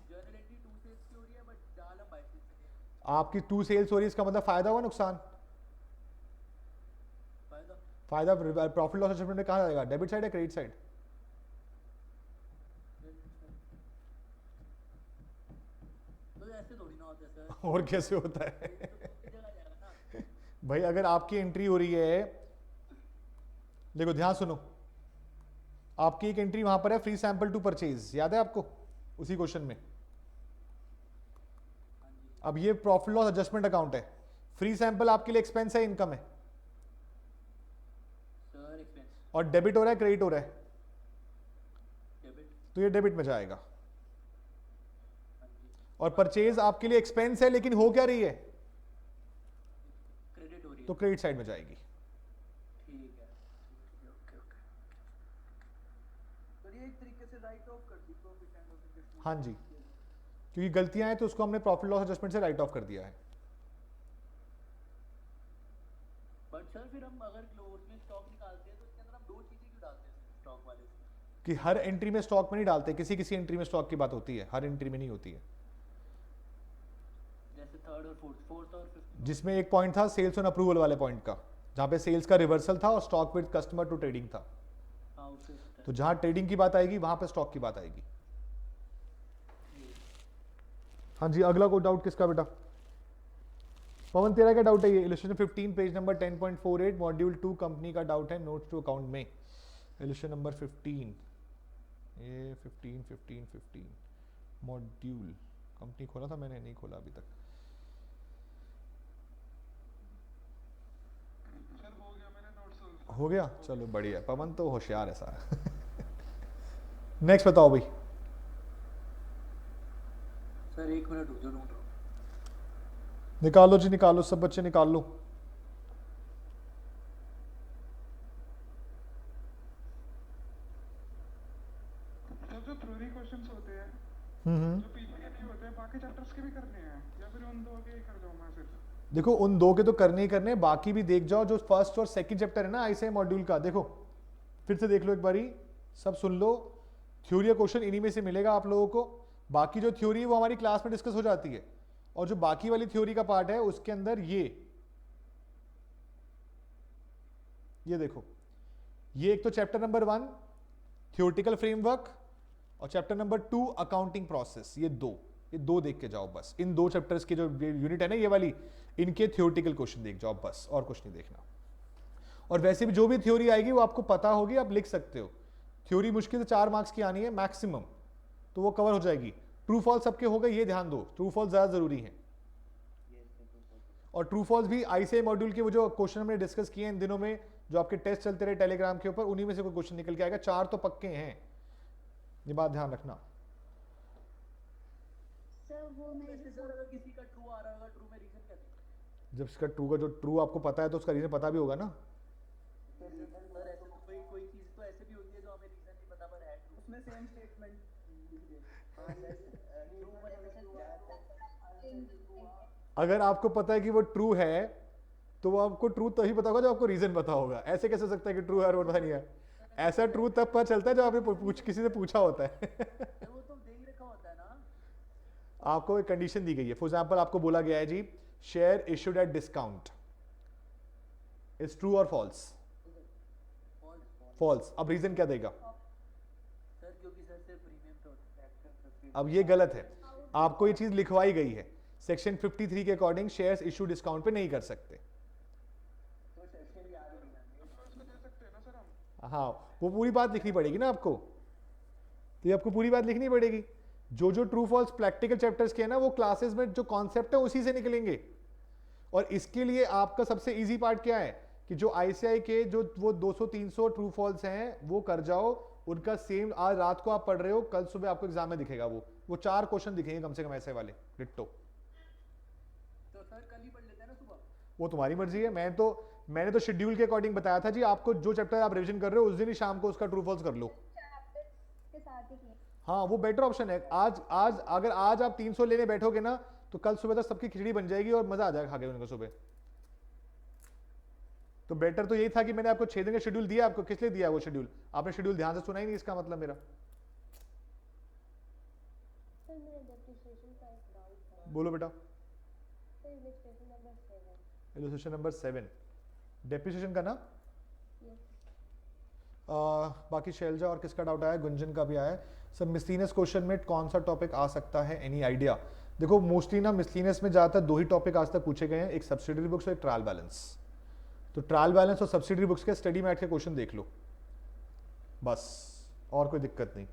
जर्नल एंट्री 2 सेल्स की हो रही है बट डाल हम 22 से। आपकी 2 सेल्स हो रही है, इसका मतलब फायदा हुआ नुकसान? फायदा। फायदा प्रॉफिट लॉस एडजस्टमेंट में कहाँ जाएगा? डेबिट साइड या क्रेडिट साइड? तो ऐसे थोड़ी ना होता है सर। और कैसे होता है? तो जगह जाएगा ना। भाई अगर आपकी एंट्री हो रही है, देखो ध्यान सुनो, आपकी एक एंट्री वहां पर है फ्री सैंपल टू परचेज, याद है आपको उसी क्वेश्चन में? अब ये प्रॉफिट लॉस एडजस्टमेंट अकाउंट है, फ्री सैंपल आपके लिए एक्सपेंस है, इनकम है? Sir expense. और डेबिट हो रहा है क्रेडिट हो रहा है? डेबिट। तो ये डेबिट में जाएगा। और परचेज आपके लिए एक्सपेंस है लेकिन हो क्या रही है? क्रेडिट हो रही है। तो क्रेडिट साइड में जाएगी। ठीक है। Okay okay. तो ये एक तरीके से राइट ऑफ कर दी प्रॉफिट एंड लॉस एडजस्टमेंट। हाँ जी, क्योंकि गलतियां हैं तो उसको हमने प्रॉफिट लॉस एडजस्टमेंट से राइट ऑफ कर दिया है। बट सर फिर हम अगर उसमें स्टॉक निकालते हैं तो इसके अंदर हम 2 चीजें क्यों डालते हैं स्टॉक वाले में? कि हर एंट्री में स्टॉक में नहीं डालते, किसी किसी एंट्री में स्टॉक की बात होती है, हर एंट्री में नहीं होती है। जैसे थर्ड और फोर्थ और फिफ्थ। जिसमें एक पॉइंट था सेल्स ऑन अप्रूवल वाले पॉइंट का, जहां पे सेल्स का रिवर्सल था और stock with customer to trading था। हाँ उससे होता है। तो जहां ट्रेडिंग की बात आएगी वहां पे स्टॉक की बात आएगी। हाँ जी, अगला कोई डाउट किसका बेटा? पवन तेरा क्या डाउट है? ये illustration 15 page number 10.48 module 2 company का डाउट है, नोट्स टू अकाउंट में। इलस्ट्रेशन नंबर 15, ये 15 मॉड्यूल कंपनी खोला था मैंने, नहीं खोला अभी तक। हो गया, चलो बढ़िया, पवन तो होशियार है सारा। नेक्स्ट बताओ भाई। सर 1 मिनट रुक जाओ, ढूंढ रहा हूँ। निकालो जी निकालो, सब बच्चे निकाल लो। जो थ्योरी क्वेश्चंस होते हैं जो पीपीके के होते हैं, बाकी चैप्टर्स के भी करने हैं या फिर उन 2 के ही कर जाऊं मैं सिर्फ? देखो उन 2 के तो करने ही करने, बाकी भी देख जाओ। जो फर्स्ट और सेकंड चैप्टर है ना आईसीआई मॉड्यूल का, देखो फिर से देख लो एक बारी, सब सुन लो। थ्योरी क्वेश्चन इन्हीं में से मिलेगा आप लोगों को। बाकी जो थ्योरी है वो हमारी क्लास में डिस्कस हो जाती है, और जो बाकी वाली थ्योरी का पार्ट है उसके अंदर ये देखो, ये एक तो चैप्टर नंबर 1 थ्योरेटिकल फ्रेमवर्क और चैप्टर नंबर 2 अकाउंटिंग प्रोसेस, ये दो देख के जाओ बस। इन 2 चैप्टर्स की जो यूनिट है ना ये वाली, इनके थ्योरेटिकल क्वेश्चन देख जाओ बस, और कुछ नहीं देखना। और वैसे भी जो भी थ्योरी आएगी वो आपको पता होगी, आप लिख सकते हो। थ्योरी मुश्किल से 4 मार्क्स की आनी है मैक्सिमम, तो वो कवर हो जाएगी। ट्रू फॉल्स सबके हो गए, ये ध्यान दो, ट्रू फॉल्स ज्यादा जरूरी है। और ट्रू फॉल्स भी आईसीआई मॉड्यूल के वो जो क्वेश्चन हमने डिस्कस किए इन दिनों में, जो आपके टेस्ट चलते रहे टेलीग्राम के ऊपर, उन्हीं में से कोई क्वेश्चन निकल के आएगा। 4 तो पक्के हैं, ये बात ध्यान रखना। सर वो मेरे वैसे सर अगर किसी का ट्रू आ रहा होगा, ट्रू में रीजन क्या देंगे? जब इसका ट्रू का जो ट्रू आपको पता है तो उसका रीजन पता भी होगा ना। सर ऐसे तो कोई चीज तो ऐसे भी होती है जो हमें रीजन नहीं पता पर है ट्रू, उसमें सेम स्टेटमेंट लिख दे। हां सर अगर आपको पता है कि वो ट्रू है तो वो आपको ट्रूथ तभी पता होगा जब आपको रीजन पता होगा। ऐसे कैसे हो सकता है कि ट्रू है और पता नहीं है? ऐसा ट्रूथ तब पता चलता है जब आपने किसी से पूछा होता है। वो तो दे ही रखा होता है ना। आपको एक कंडीशन दी गई है, फॉर एग्जाम्पल आपको बोला गया है जी share issued at discount is true और फॉल्स? फॉल्स। अब रीजन क्या देगा? सर क्योंकि सर से प्रीमियम तो होता है। अब ये गलत है, आपको ये चीज लिखवाई गई है सेक्शन 53 के अकॉर्डिंग शेयर्स इशू डिस्काउंट पे नहीं कर सकते। हाँ, वो पूरी बात लिखनी पड़ेगी ना आपको, तो ये आपको पूरी बात लिखनी पड़ेगी। जो जो ट्रू फॉल्स प्रैक्टिकल चैप्टर्स के हैं ना, वो क्लासेस में जो कॉन्सेप्ट है उसी से निकलेंगे। और इसके लिए आपका सबसे इजी पार्ट क्या है कि जो आईसीआई के जो वो 200-300 ट्रू फॉल्स हैं वो कर जाओ, उनका सेम आज रात को आप पढ़ रहे हो, कल सुबह आपको एग्जाम में दिखेगा। वो 4 क्वेश्चन दिखेंगे कम से कम ऐसे वाले डिट्टो। तो सर कल ही पढ़ लेते हैं ना सुबह। वो तुम्हारी मर्जी है। मैंने तो शेड्यूल के अकॉर्डिंग बताया था जी, आपको जो चैप्टर आप रिवीजन कर रहे हो उस दिन ही शाम को उसका ट्रू फॉल्स कर लो। के साथ ही किए। हाँ, वो बेटर ऑप्शन है। आज अगर आज आप 300 लेने बैठोगे ना तो कल सुबह तक सबकी खिचड़ी बन जाएगी और मजा आ जाएगा खा के उनको सुबह। तो बेटर तो यही था कि मैंने आपको 6 दिन का शेड्यूल दिया। आपको किस लिए दिया वो शेड्यूल? आपने शेड्यूल ध्यान से सुना ही नहीं, इसका मतलब मेरा। सर मेरे डेप्रिसिएशन का एक डाउट था। बोलो बेटा। Sir illustration number 7। Illustration number 7 depreciation का ना। यस। बाकी शैलजा और किसका डाउट आया? गुंजन का भी आया है। सर मिसलिनियस क्वेश्चन में कौन सा टॉपिक आ सकता है, एनी आइडिया? देखो मोस्टली ना मिसलिनियस में ज़्यादातर 2 ही टॉपिक आज तक पूछे गए हैं, एक सब्सिडरी बुक्स और एक ट्रायल बैलेंस। तो ट्रायल बैलेंस और सब्सिडरी बुक्स के स्टडी मैट के क्वेश्चन देख लो बस, और कोई दिक्कत नहीं।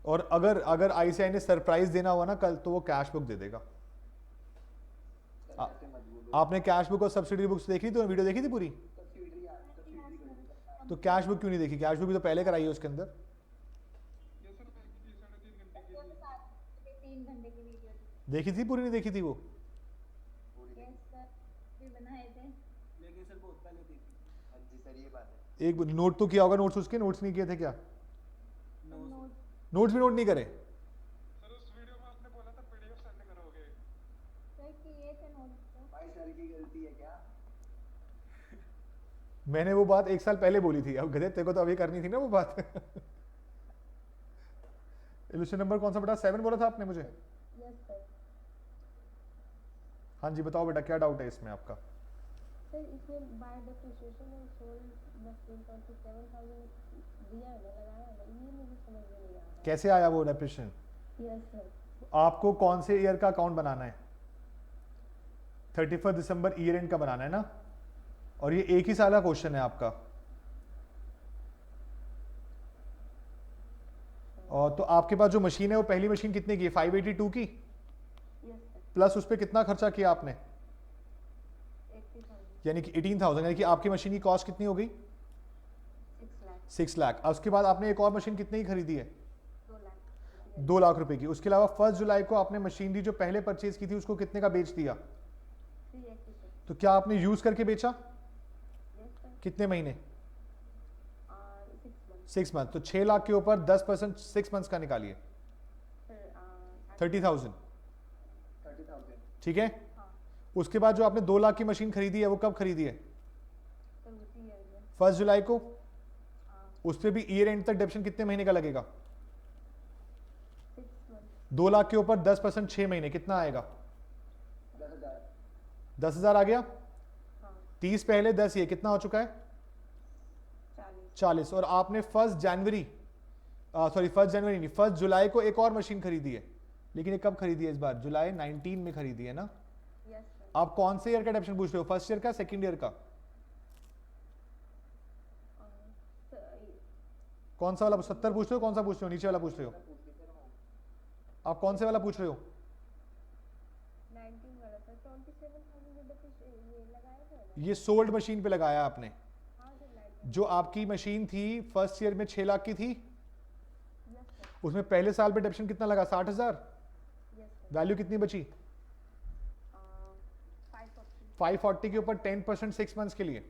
और अगर आईसीआई ने सरप्राइज देना हुआ ना कल, तो वो कैश बुक दे देगा। आपने कैश बुक और सब्सिडरी बुक्स देखी तो वीडियो देखी थी पूरी? तो कैश बुक क्यों नहीं देखी? कैश बुक भी तो पहले कराई है उसके अंदर। 3 घंटे की वीडियो देखी थी पूरी? नहीं देखी थी वो? यस सर, भी बनाए थे। लेकिन सर बहुत पहले देखी। हाँ जी सर, ये बात है। एक नोट तो किया होगा, नोट्स उसके नोट्स नहीं किए थे क्या? नोट्स भी नोट नहीं करे? सर उस वीडियो में आपने बोला था पीडीएफ सेंड करोगे। सर किए थे नोट तो। भाई सर की गलती है क्या? मैंने वो बात 1 साल पहले बोली थी। अब गधे तेरे को तो अभी करनी थी ना वो बात। इल्यूशन नंबर कौन सा बेटा? 7 बोला था आपने मुझे। Yes sir. हाँ जी बताओ बेटा, क्या डाउट है इसमें आपका? सर इसमें बाय डेप्रिसिएशन और सोल्ड मशीन 27,000 दिया है ना, लगाया है ना, ये मुझे समझ में नहीं आ रहा। कैसे आया वो डेप्रिसिएशन? Yes sir. आपको कौन से ईयर का अकाउंट बनाना है? 31 दिसंबर ईयर एंड का बनाना है ना, और ये एक ही साल का क्वेश्चन है आपका। और तो आपके पास जो मशीन है वो पहली मशीन कितने की है? 582 की। Yes sir. प्लस उस पर कितना खर्चा किया आपने? 80,000। यानी कि 18,000, यानी कि आपकी मशीन की कॉस्ट कितनी हो गई? 6 लाख। 6 लाख। उसके बाद आपने एक और मशीन कितनी की खरीदी है? 2 लाख। 2 लाख रुपए की। उसके अलावा 1 जुलाई को आपने मशीनरी जो पहले परचेज की थी उसको कितने का बेच दिया? 380 सर। तो क्या आपने यूज करके बेचा? Yes sir. कितने महीने? 6 मंथ 6 मंथ। तो 6 लाख के ऊपर 10% 6 मंथ्स का निकालिए, सर। 30,000। 30,000। ठीक है। हाँ उसके बाद जो आपने 2 लाख की मशीन खरीदी है वो कब खरीदी है? सर उसी ईयर में। 1 जुलाई को। हाँ उस पर भी ईयर एंड तक डेप्शन कितने महीने का लगेगा? 6 मंथ। 2 लाख के ऊपर 10% 6 महीने, कितना आएगा? 10,000। 10,000 आ गया। हाँ 30 पहले 10 ये कितना हो चुका है? 40। और आपने 1 जनवरी नहीं, 1 जुलाई को एक और मशीन खरीदी है, लेकिन ये कब खरीदी है इस बार? जुलाई 19 में खरीदी है ना। Yes sir. आप कौन से ईयर का डेप्शन पूछ रहे हो? फर्स्ट ईयर का, सेकंड ईयर का? सर कौन सा वाला 70 पूछ रहे हो? कौन सा पूछ रहे हो? नीचे वाला पूछ रहे हो? आप कौन से वाला पूछ रहे हो? 19 वाला सर। 27,000 ये लगाया था ना। ये सोल्ड मशीन पे लगाया आपने। हाँ सर 19। जो आपकी मशीन थी फर्स्ट ईयर में 6 लाख की थी, यस सर। उसमें पहले साल पे डेप्शन कितना लगा? 60,000। Yes sir. वैल्यू कितनी बची? 540। 540 के ऊपर 10% 6 मंथ्स के लिए।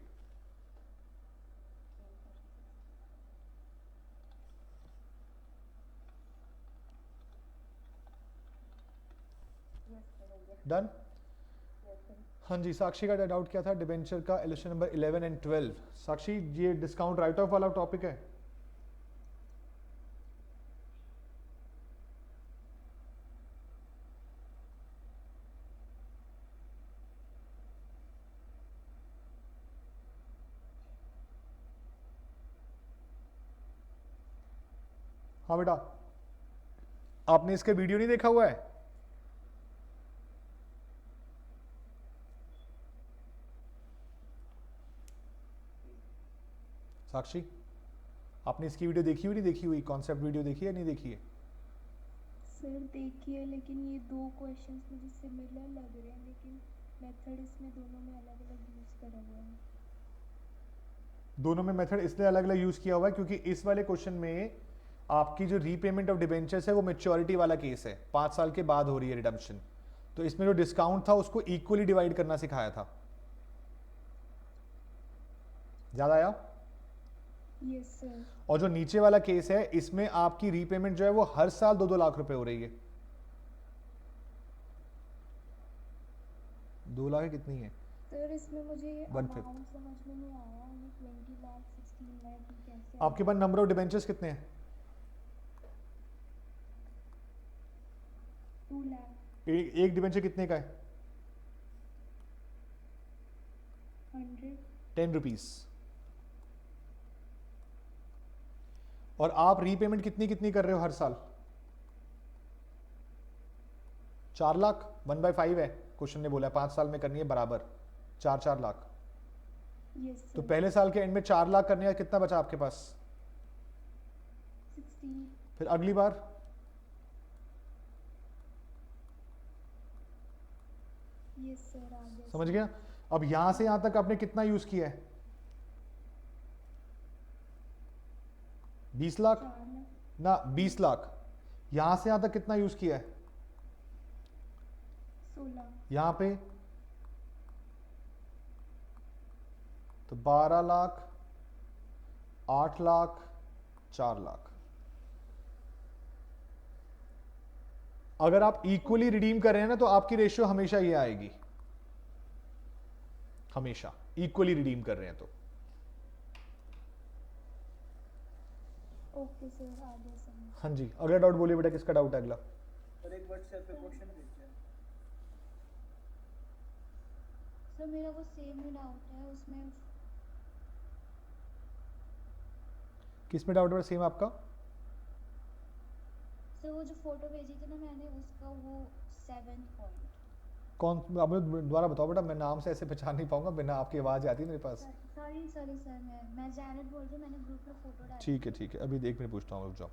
डन। हाँ जी, साक्षी का डाउट क्या था? डिबेंचर का इलेक्शन नंबर 11 एंड 12। साक्षी, ये डिस्काउंट राइट ऑफ वाला टॉपिक है। हाँ बेटा, आपने इसके वीडियो नहीं देखा हुआ है? साक्षी, आपने इसकी वीडियो देखी हुई नहीं देखी हुई? कॉन्सेप्ट वीडियो देखी है नहीं देखी है? सर देखिए, लेकिन ये दो क्वेश्चंस मुझे सिमिलर लग रहे हैं, लेकिन मेथड इसमें दोनों में अलग अलग यूज़ करा हुआ है। दोनों में मेथड इसलिए अलग अलग यूज किया हुआ है क्योंकि इस वाले क्वेश्चन में आपकी जो रीपेमेंट ऑफ डिबेंचर्स है वो मैच्योरिटी वाला केस है, 5 साल के बाद हो रही है रिडम्पशन। तो इसमें जो डिस्काउंट था उसको इक्वली डिवाइड करना सिखाया था। ज्यादा आया? Yes sir. और जो नीचे वाला केस है इसमें आपकी रीपेमेंट जो है वो हर साल 2-2 लाख रुपए हो रही है। 2 लाख कितनी है? सर इसमें मुझे ये 1/5 अमाउंट समझ में नहीं आया, ये 20 लाख 16 लाख कैसे? आपके पास नंबर ऑफ डिबेंचर्स कितने हैं? 2 लाख। एक डिबेंचर कितने का है? 100। 10 रुपीज। और आप रीपेमेंट कितनी कितनी कर रहे हो हर साल? 4 लाख। 1/5 है, क्वेश्चन ने बोला 5 साल में करनी है बराबर 4-4 लाख। यस तो सर। पहले साल के एंड में 4 लाख करने का कितना बचा आपके पास? 16। फिर अगली बार यस सर, आ गया। समझ गया? अब यहां से यहां तक आपने कितना यूज किया है? 20 लाख 4 लाख। ना, 20 लाख। यहां से यहां तक कितना यूज किया है? 16। यहां पे तो 12 लाख, 8 लाख, 4 लाख। अगर आप इक्वली रिडीम कर रहे हैं ना तो आपकी रेशियो हमेशा ये आएगी, हमेशा इक्वली रिडीम कर रहे हैं तो। ओके सर, आ गया समझ। हाँ जी, अगला डाउट बोलिए बेटा, किसका डाउट है अगला? और एक व्हाट्सएप पे क्वेश्चन भेजा है। सर मेरा वो सेम ही डाउट है, उसमें किस में डाउट है सेम आपका? सर वो जो फोटो भेजी थी ना मैंने, उसका वो 7th पॉइंट। कौन? आप मुझे दोबारा बताओ बेटा, मैं नाम से ऐसे पहचान नहीं पाऊंगा, बिना आपकी आवाज आती है मेरे पास। सॉरी सॉरी सर, मैं जैनेट बोल रही हूँ, मैंने ग्रुप में फोटो डाली। ठीक है ठीक है, अभी देख मैं पूछता हूँ, रुक जाओ।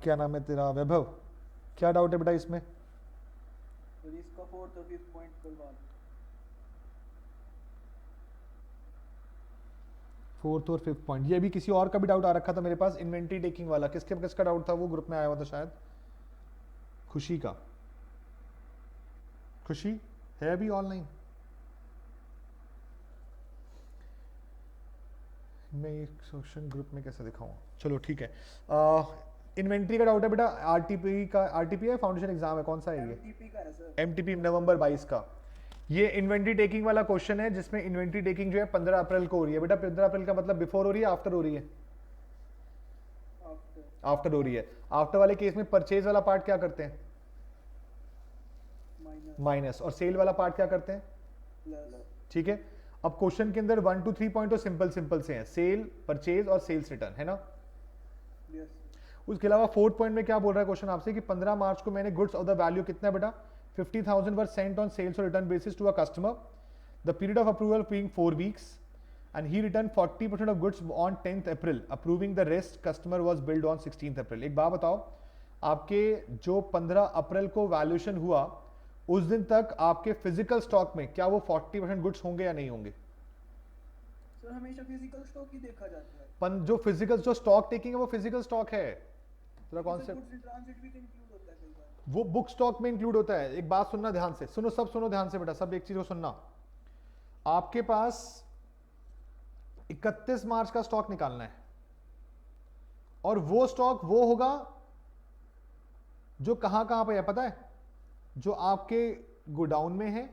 क्या नाम है तेरा? वैभव, क्या डाउट है बेटा इसमें? तो इसका 4th और 5th पॉइंट करवा दो। 4th और 5th पॉइंट, ये भी किसी और का भी डाउट आ रखा था मेरे पास, इन्वेंट्री टेकिंग वाला। किसका डाउट था? वो ग्रुप में आया हुआ था शायद, खुशी का। खुशी है अभी ऑनलाइन? मैं ये क्वेश्चन ग्रुप में कैसे दिखाऊं? चलो ठीक है। इन्वेंट्री का डाउट है बेटा, आरटीपी का। आरटीपी है, फाउंडेशन एग्जाम है, कौन सा है ये? एमटीपी का है सर। एमटीपी नवंबर 22 का। ये इन्वेंट्री टेकिंग वाला क्वेश्चन है जिसमें इन्वेंट्री टेकिंग जो है 15 अप्रैल को हो रही है। बेटा 15 अप्रैल का मतलब बिफोर हो रही है, आफ्टर हो रही है? आफ्टर हो रही है। आफ्टर वाले केस में परचेज वाला पार्ट क्या करते हैं? माइनस। और सेल वाला पार्ट क्या करते हैं? प्लस। ठीक है। अब क्वेश्चन के अंदर 1 to 3 पॉइंट तो सिंपल से हैं, सेल, परचेज और सेल्स रिटर्न, है ना? यस। उसके अलावा 4th पॉइंट में क्या बोल रहा है क्वेश्चन आपसे कि 15 मार्च को मैंने गुड्स ऑफ द वैल्यू कितना है बेटा? 50,000 were sent on sales or return basis to a customer, the period of approval being 4 weeks, and he returned 40% of goods on 10th April, approving the rest customer was billed on 16th April। एक बात बताओ, आपके जो 15 अप्रैल को valuation हुआ उस दिन तक आपके फिजिकल स्टॉक में क्या वो 40% गुड्स होंगे या नहीं होंगे? सर हमेशा फिजिकल स्टॉक ही देखा जाता है। जो फिजिकल जो स्टॉक टेकिंग है वो फिजिकल स्टॉक है। तेरा कॉन्सेप्ट गुड्स इन ट्रांजिट भी इंक्लूड होता है कई बार। वो बुक स्टॉक में इंक्लूड होता है। एक बात सुनना ध्यान से, सुनो ध्यान से बेटा, सब एक चीज को सुनना। आपके पास 31 मार्च का स्टॉक निकालना है और वो स्टॉक वो होगा जो कहां पे है पता है? जो आपके गोडाउन में है,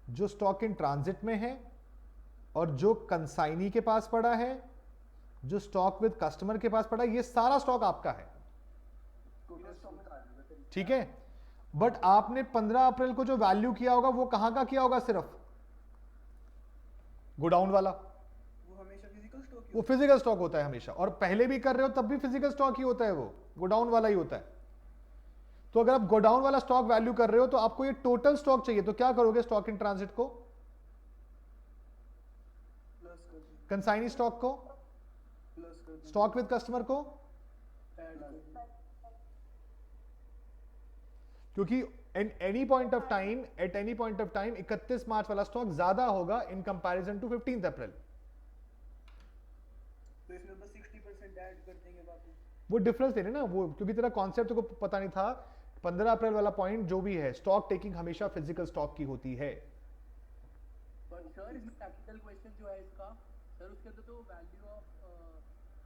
जो स्टॉक इन ट्रांजिट में है, और जो कंसाइनी के पास पड़ा है, जो स्टॉक विद कस्टमर के पास पड़ा है, ये सारा स्टॉक आपका है। ठीक है, बट आपने 15 अप्रैल को जो वैल्यू किया होगा वो कहां का किया होगा? सिर्फ गोडाउन वाला। वो हमेशा फिजिकल स्टॉक वो फिजिकल स्टॉक होता है हमेशा, और पहले भी कर रहे हो तब भी फिजिकल स्टॉक ही होता है, वो गोडाउन वाला ही होता है। तो अगर आप गोडाउन वाला स्टॉक वैल्यू कर रहे हो तो आपको ये टोटल स्टॉक चाहिए, तो क्या करोगे? स्टॉक इन ट्रांजिट को, प्लस कर देंगे, कंसाइनी स्टॉक को, प्लस कर देंगे, स्टॉक विद कस्टमर को, ऐड कर देंगे। क्योंकि at any point of time 31 मार्च वाला स्टॉक ज्यादा होगा इन कंपैरिजन टू 15 अप्रैल। तो इसमें बस 60% ऐड कर देंगे बाकी। वो डिफरेंस दे रहे ना वो, क्योंकि तेरा कॉन्सेप्ट को पता नहीं था। 15 अप्रैल वाला पॉइंट जो भी है, स्टॉक टेकिंग हमेशा फिजिकल स्टॉक की होती है। बट सर इसमें टैक्टिकल क्वेश्चन जो है इसका सर, उसके अंदर तो वैल्यू ऑफ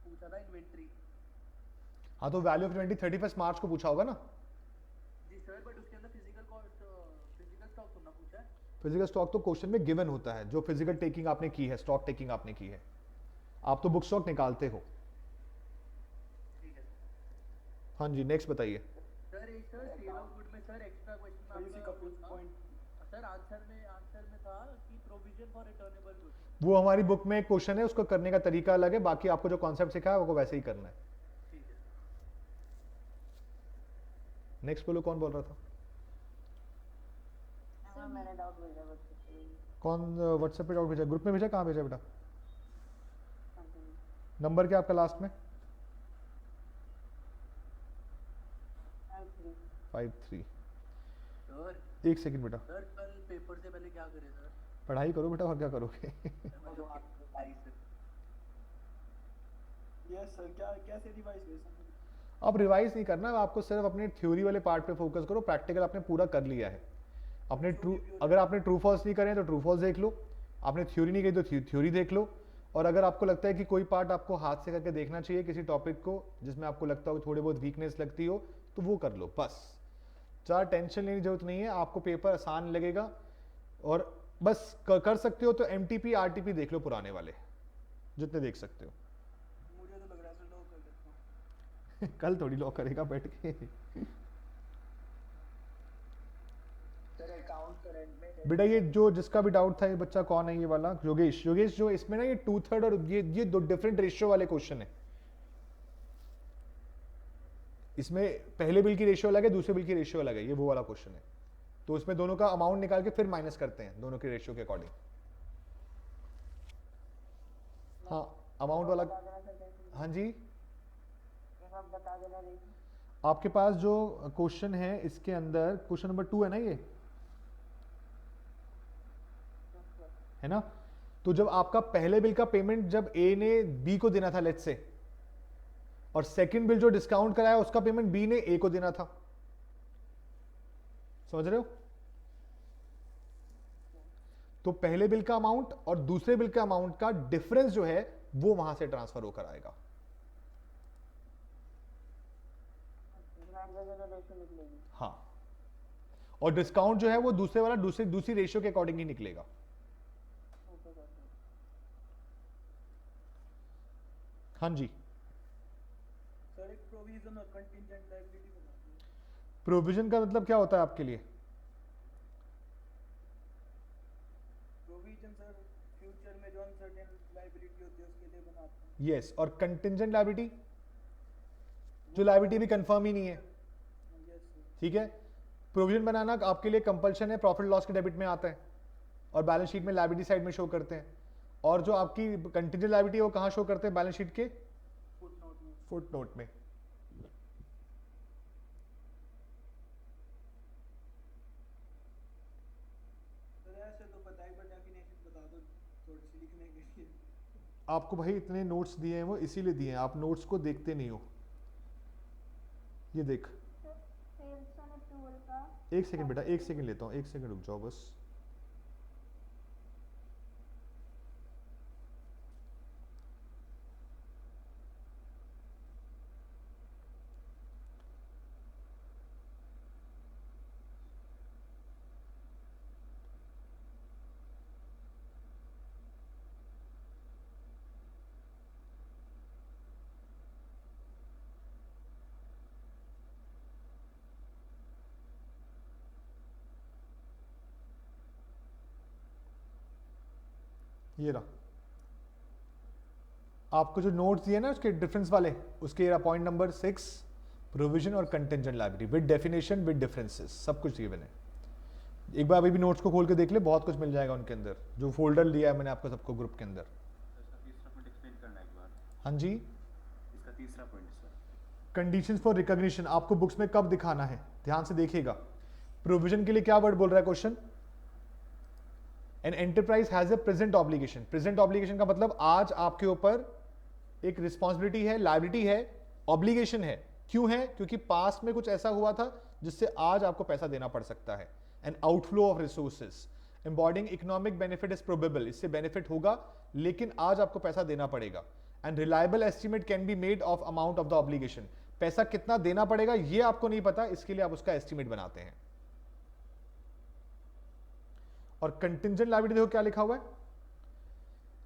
पूछा था इन्वेंट्री। हाँ, तो वैल्यू ऑफ 31 मार्च को पूछा होगा ना। जी सर, बट उसके अंदर फिजिकल कॉस्ट, फिजिकल स्टॉक तो ना पूछा है। फिजिकल स्टॉक तो क्वेश्चन में गिवन होता है, जो फिजिकल टेकिंग आपने की है, स्टॉक टेकिंग आपने की है। आप तो बुक स्टॉक निकालते हो। ठीक है हाँ जी, नेक्स्ट बताइए। सर। एक सर सेल ऑफ गुड में सर एक्स्ट्रा क्वेश्चन आपका पॉइंट सर आंसर में था कि प्रोविजन फॉर रिटर्नेबल गुड्स। वो हमारी बुक में एक क्वेश्चन है, उसको करने का तरीका अलग है, बाकी आपको जो कॉन्सेप्ट सिखा है वो वैसे ही करना है। ठीक है। नेक्स्ट बोलो, कौन बोल रहा था? मैंने डाउट भेजा बच्चे। कौन व्हाट्सएप पे डाउट भेजा? ग्रुप में भेजा? कहाँ भेजा बेटा? नंबर क्या आपका लास्ट में? 53। सर एक सेकंड बेटा, सर कल पेपर से पहले क्या करें सर? पढ़ाई करो बेटा, और क्या करोगे? यस सर, क्या कैसे रिवाइज कर सकते? अब रिवाइज नहीं करना, आपको सिर्फ अपने थ्योरी वाले पार्ट पे फोकस करो। प्रैक्टिकल आपने पूरा कर लिया है। अपने अगर आपने ट्रू फॉल्स नहीं करे तो ट्रू फॉल्स देख लो, आपने थ्योरी नहीं की तो थ्योरी देख लो, और अगर आपको लगता है कि कोई पार्ट आपको हाथ से करके देखना चाहिए किसी टॉपिक को जिसमें आपको लगता हो थोड़ी बहुत वीकनेस लगती हो, तो वो कर लो बस। ज़्यादा टेंशन लेने की जरूरत नहीं है, आपको पेपर आसान लगेगा। और बस कर सकते हो तो MTP RTP देख लो, पुराने वाले जितने देख सकते हो। मुझे तो लग रहा है सर लॉक कर देता हूँ। कल थोड़ी लॉक करेगा बैठ के। सर अकाउंट करंट में बेटा ये जो जिसका भी डाउट था, ये बच्चा कौन है ये वाला? योगेश। योगेश, जो इसमें ना ये 2/3 और ये दो डिफरेंट रेशियो वाले क्वेश्चन है। इसमें पहले बिल की रेशियो अलग है, दूसरे बिल की रेशियो अलग है, ये वो वाला क्वेश्चन है। तो उसमें दोनों का अमाउंट निकाल के फिर माइनस करते हैं दोनों के रेशियो के अकॉर्डिंग। हाँ, अमाउंट वाला। हाँ जी, बता देना। आपके पास जो क्वेश्चन है इसके अंदर क्वेश्चन नंबर 2 है ना, ये है ना। तो जब आपका पहले बिल का पेमेंट जब ए ने बी को देना था लेट्स से, और सेकंड बिल जो डिस्काउंट कराया उसका पेमेंट बी ने ए को देना था, समझ रहे हो? तो पहले बिल का अमाउंट और दूसरे बिल का अमाउंट का डिफरेंस जो है वो वहां से ट्रांसफर होकर आएगा। हाँ, और डिस्काउंट जो है वो दूसरे वाला दूसरी रेशियो के अकॉर्डिंग ही निकलेगा। हाँ जी, सर एक प्रोविजन और कंटिंजेंट लायबिलिटी बता दीजिए। प्रोविजन का मतलब क्या होता है आपके लिए? प्रोविजन सर फ्यूचर में जो अनसर्टेन लायबिलिटी होती है उसके लिए बनाते हैं। यस, और कंटिंजेंट लायबिलिटी जो लायबिलिटी भी कंफर्म ही नहीं है। Yes sir. ठीक है, प्रोविजन बनाना आपके लिए कंपल्शन है, प्रॉफिट लॉस के डेबिट में आता है और बैलेंस शीट में लायबिलिटी साइड में शो करते हैं। और जो आपकी कंटिंजेंट लायबिलिटी है वो कहां शो करते हैं? बैलेंस शीट के फुटनोट में। फुटनोट में। सर ऐसे तो पता है, बट डेफिनेशन बता दो थोड़ी सी लिखने के लिए। आपको भाई इतने नोट्स दिए हैं वो इसीलिए दिए हैं, आप नोट्स को देखते नहीं हो। ये देख, सेल्स ऑन अप्रूवल का एक सेकंड बेटा, एक सेकंड लेता हूँ, एक सेकंड रुक जाओ बस। ये रहा आपको जो नोट्स दिए ना उसके डिफरेंस वाले, उसके पॉइंट नंबर 6 प्रोविजन और contingent liability with definition with differences सब कुछ गिवन है। एक बार अभी भी नोट्स को खोल के देख ले, बहुत कुछ मिल जाएगा उनके अंदर, जो फोल्डर दिया है मैंने आपको सबको ग्रुप के अंदर। इसका तीसरा पॉइंट एक्सप्लेन करना एक बार। हाँ जी, इसका तीसरा point sir, conditions for recognition आपको बुक्स में कब दिखाना है, ध्यान से देखिएगा। प्रोविजन के लिए क्या वर्ड बोल रहा है question, an enterprise has a present obligation. Present obligation का मतलब आज आपके ऊपर एक रिस्पॉन्सिबिलिटी है, लायबिलिटी है, ऑब्लिगेशन है। क्यों है? क्योंकि पास्ट में कुछ ऐसा हुआ था जिससे आज आपको पैसा देना पड़ सकता है। An outflow of resources embodying economic benefit is probable, इससे बेनिफिट होगा लेकिन आज आपको पैसा देना पड़ेगा। And reliable estimate can be made of amount of the obligation, पैसा कितना देना पड़ेगा ये आपको नहीं पता, इसके लिए आप उसका एस्टिमेट बनाते हैं। और कंटिंजेंट लायबिलिटी देखो क्या लिखा हुआ है,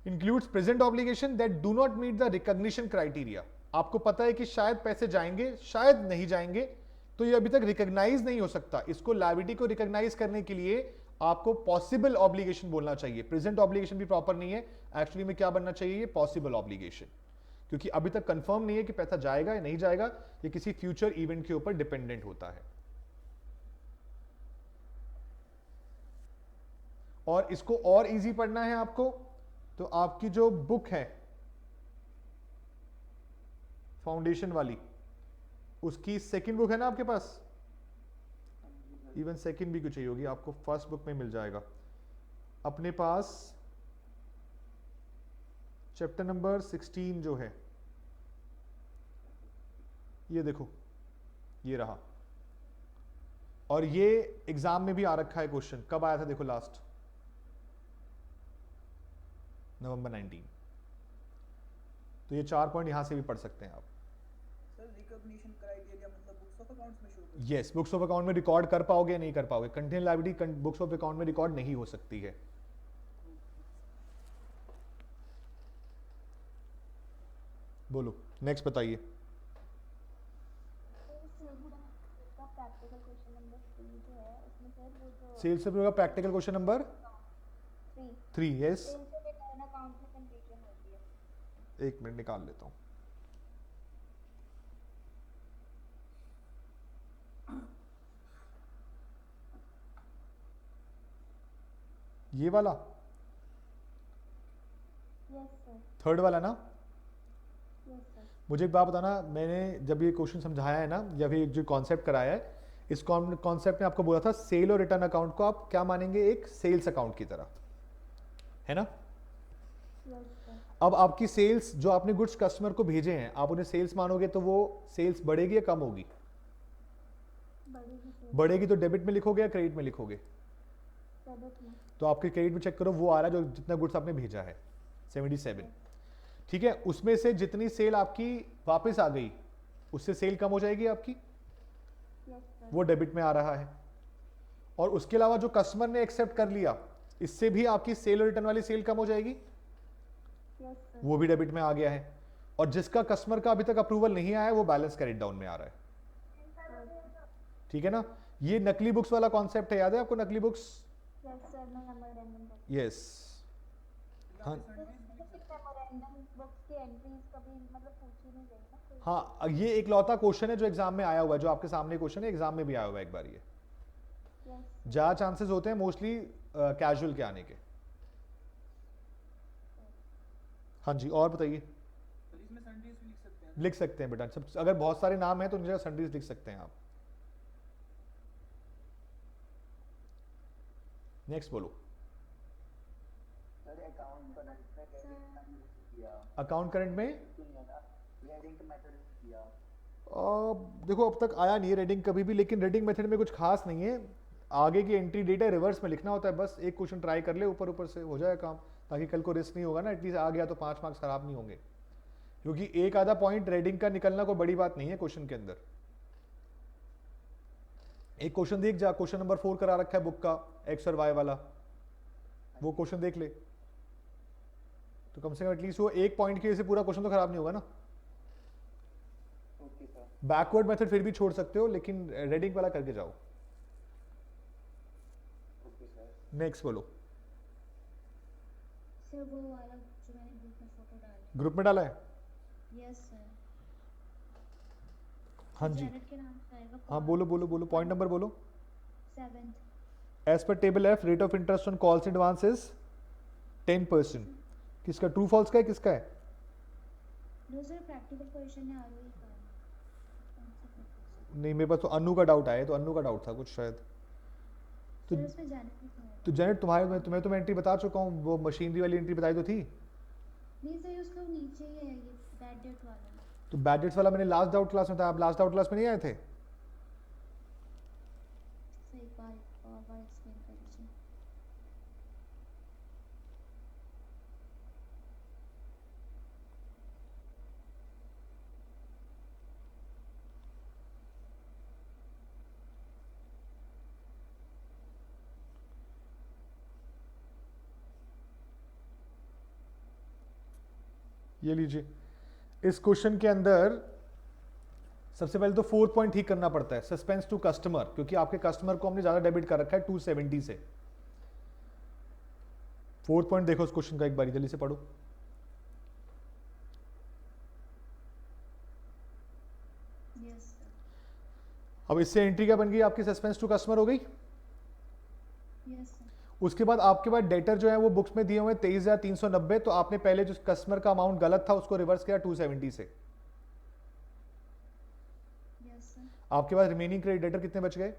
includes present obligation that do not meet the recognition criteria. आपको पता है कि शायद पैसे जाएंगे, शायद नहीं जाएंगे, तो ये अभी तक रिकॉग्नाइज नहीं हो सकता। इसको लायबिलिटी को रिकॉग्नाइज करने के लिए आपको पॉसिबल ऑब्लिगेशन बोलना चाहिए। प्रेजेंट ऑब्लिगेशन भी प्रॉपर नहीं है, एक्चुअली में क्या बनना चाहिए, पॉसिबल ऑब्लिगेशन, क्योंकि अभी तक कंफर्म नहीं है कि पैसा जाएगा या नहीं जाएगा, ये किसी फ्यूचर इवेंट के ऊपर डिपेंडेंट होता है। और इसको और इजी पढ़ना है आपको, तो आपकी जो बुक है फाउंडेशन वाली, उसकी सेकंड बुक है ना आपके पास, इवन सेकंड भी कुछ चाहिए होगी आपको, फर्स्ट बुक में मिल जाएगा अपने पास। चैप्टर नंबर 16 जो है, ये देखो, ये रहा। और ये एग्जाम में भी आ रखा है क्वेश्चन, कब आया था देखो लास्ट, नवंबर 19। तो ये 4 पॉइंट यहां से भी पढ़ सकते हैं आप। सर रिकॉग्निशन क्राइटेरिया मतलब बुक्स ऑफ अकाउंट्स में शो करता है? यस, बुक्स ऑफ अकाउंट में रिकॉर्ड कर पाओगे या नहीं कर पाओगे। Contingent liability books of account में रिकॉर्ड नहीं हो सकती है। बोलो नेक्स्ट बताइए। प्रैक्टिकल क्वेश्चन नंबर 3 जो है उसमें सर वो जो सेल्स से practical question number 3 yes, sales से रिटर्न अकाउंट में कंडीशन होती है। एक मिनट निकाल लेता हूं। ये वाला यस सर, थर्ड वाला ना। Yes sir. मुझे एक बात बताना, मैंने जब ये क्वेश्चन समझाया है ना, या फिर जो कॉन्सेप्ट कराया है, इस कॉन्सेप्ट में आपको बोला था सेल और रिटर्न अकाउंट को आप क्या मानेंगे, एक सेल्स अकाउंट की तरह, है ना। Yes sir. अब आपकी सेल्स जो आपने गुड्स कस्टमर को भेजे हैं, आप उन्हें सेल्स मानोगे तो वो सेल्स बढ़ेगी या कम होगी? बढ़ेगी सर। बढ़ेगी तो डेबिट में लिखोगे या क्रेडिट में लिखोगे? डेबिट में। तो आपके क्रेडिट में चेक करो, वो आ रहा है जो जितना गुड्स आपने भेजा है 77, ठीक है। उसमें से जितनी सेल आपकी वापस आ गई, उससे सेल कम हो जाएगी आपकी, यस सर। वो डेबिट में आ रहा है। और उसके अलावा जो कस्टमर ने एक्सेप्ट कर लिया, इससे भी आपकी सेल और रिटर्न वाली सेल कम हो जाएगी, यस सर। वो भी डेबिट में आ गया है। और जिसका कस्टमर का अभी तक अप्रूवल नहीं आया है, वो बैलेंस कैरेट डाउन में आ रहा है, ठीक है ना। ये नकली बुक्स वाला कॉन्सेप्ट है, याद है आपको नकली बुक्स? यस सर, मैं मेमोरेंडम बुक। यस, हाँ मेमोरेंडम बुक्स की एंट्रीज कभी मतलब पूछी नहीं गई ना कोई। हाँ, ये एक लौता क्वेश्चन है जो एग्जाम में आया हुआ है, जो आपके सामने क्वेश्चन है, एग्जाम में भी आया हुआ है एक बार। ये यस ज्यादा चांसेस होते हैं मोस्टली कैजुअल के आने के। हाँ जी, और बताइए। सर इसमें सनडेज भी लिख सकते हैं? लिख सकते हैं बेटा, सब अगर बहुत सारे नाम हैं तो उनकी जगह सनडेज लिख सकते हैं आप। नेक्स्ट बोलो। सर अकाउंट करंट में किया, अकाउंट करंट में रेडिंग मेथड किया। देखो अब तक आया नहीं है रेडिंग कभी भी, लेकिन रेडिंग मेथड में कुछ खास नहीं है। आगे की एंट्री डेट है, रिवर्स में लिखना होता है बस। एक क्वेश्चन ट्राई कर ले, ऊपर ऊपर से हो जाए काम, ताकि कल को रिस्क नहीं होगा ना। एटलीस्ट आ गया तो 5 मार्क्स खराब नहीं होंगे, क्योंकि एक आधा पॉइंट रेडिंग का निकलना कोई बड़ी बात नहीं है क्वेश्चन के अंदर। एक क्वेश्चन देख जा, क्वेश्चन नंबर 4 करा रखा है बुक का, एक्स और वाई वाला, वो क्वेश्चन देख ले, तो कम से कम एटलीस्ट वो एक पॉइंट की वजह से पूरा क्वेश्चन तो खराब नहीं होगा ना। Okay sir. बैकवर्ड मेथड फिर भी छोड़ सकते हो, लेकिन रेडिंग वाला करके जाओ। Okay sir. नेक्स्ट बोलो। सर वो वाला जो मैंने ग्रुप में फोटो डाला ग्रुप में डाला है? है। Yes sir. हाँ जी, जेनेट के नाम से आएगा। हाँ बोलो बोलो बोलो, पॉइंट नंबर बोलो। 7th। As per table F rate of interest on calls advance is 10%। किसका ट्रू फॉल्स का है, किसका है? नो सर प्रैक्टिकल क्वेश्चन है आरओई का। नहीं मेरे पास तो अनु का डाउट आया, तो अनु का डाउट था कुछ शायद। तो सर उसमें जेनेट लिखा है। तो जेनेट तुम्हें तो मैं एंट्री बता चुका हूँ, वो मशीनरी वाली एंट्री बताई तो थी। नहीं सर उसका नीचे ही है ये बैड डेट वाला। तो बैड डेट्स वाला मैंने लास्ट डाउट क्लास में था, आप लास्ट डाउट क्लास में नहीं आए थे? सर एक बार एक्सप्लेन कर दीजिए। ये लीजिए, इस क्वेश्चन के अंदर सबसे पहले तो 4th पॉइंट ठीक करना पड़ता है, सस्पेंस टू कस्टमर, क्योंकि आपके कस्टमर को हमने ज्यादा डेबिट कर रखा है 270 से। 4th पॉइंट देखो उस क्वेश्चन का एक बार जल्दी से पढ़ो। Yes sir. अब इससे एंट्री क्या बन गई आपकी, सस्पेंस टू कस्टमर हो गई। Yes sir. उसके बाद आपके पास डेटर जो है वो बुक्स में दिए हुए 23,390, तो आपने पहले जो कस्टमर का अमाउंट गलत था उसको रिवर्स किया 270 से। Yes sir. आपके पास रिमेनिंग क्रेडिट डेटर कितने बच गए?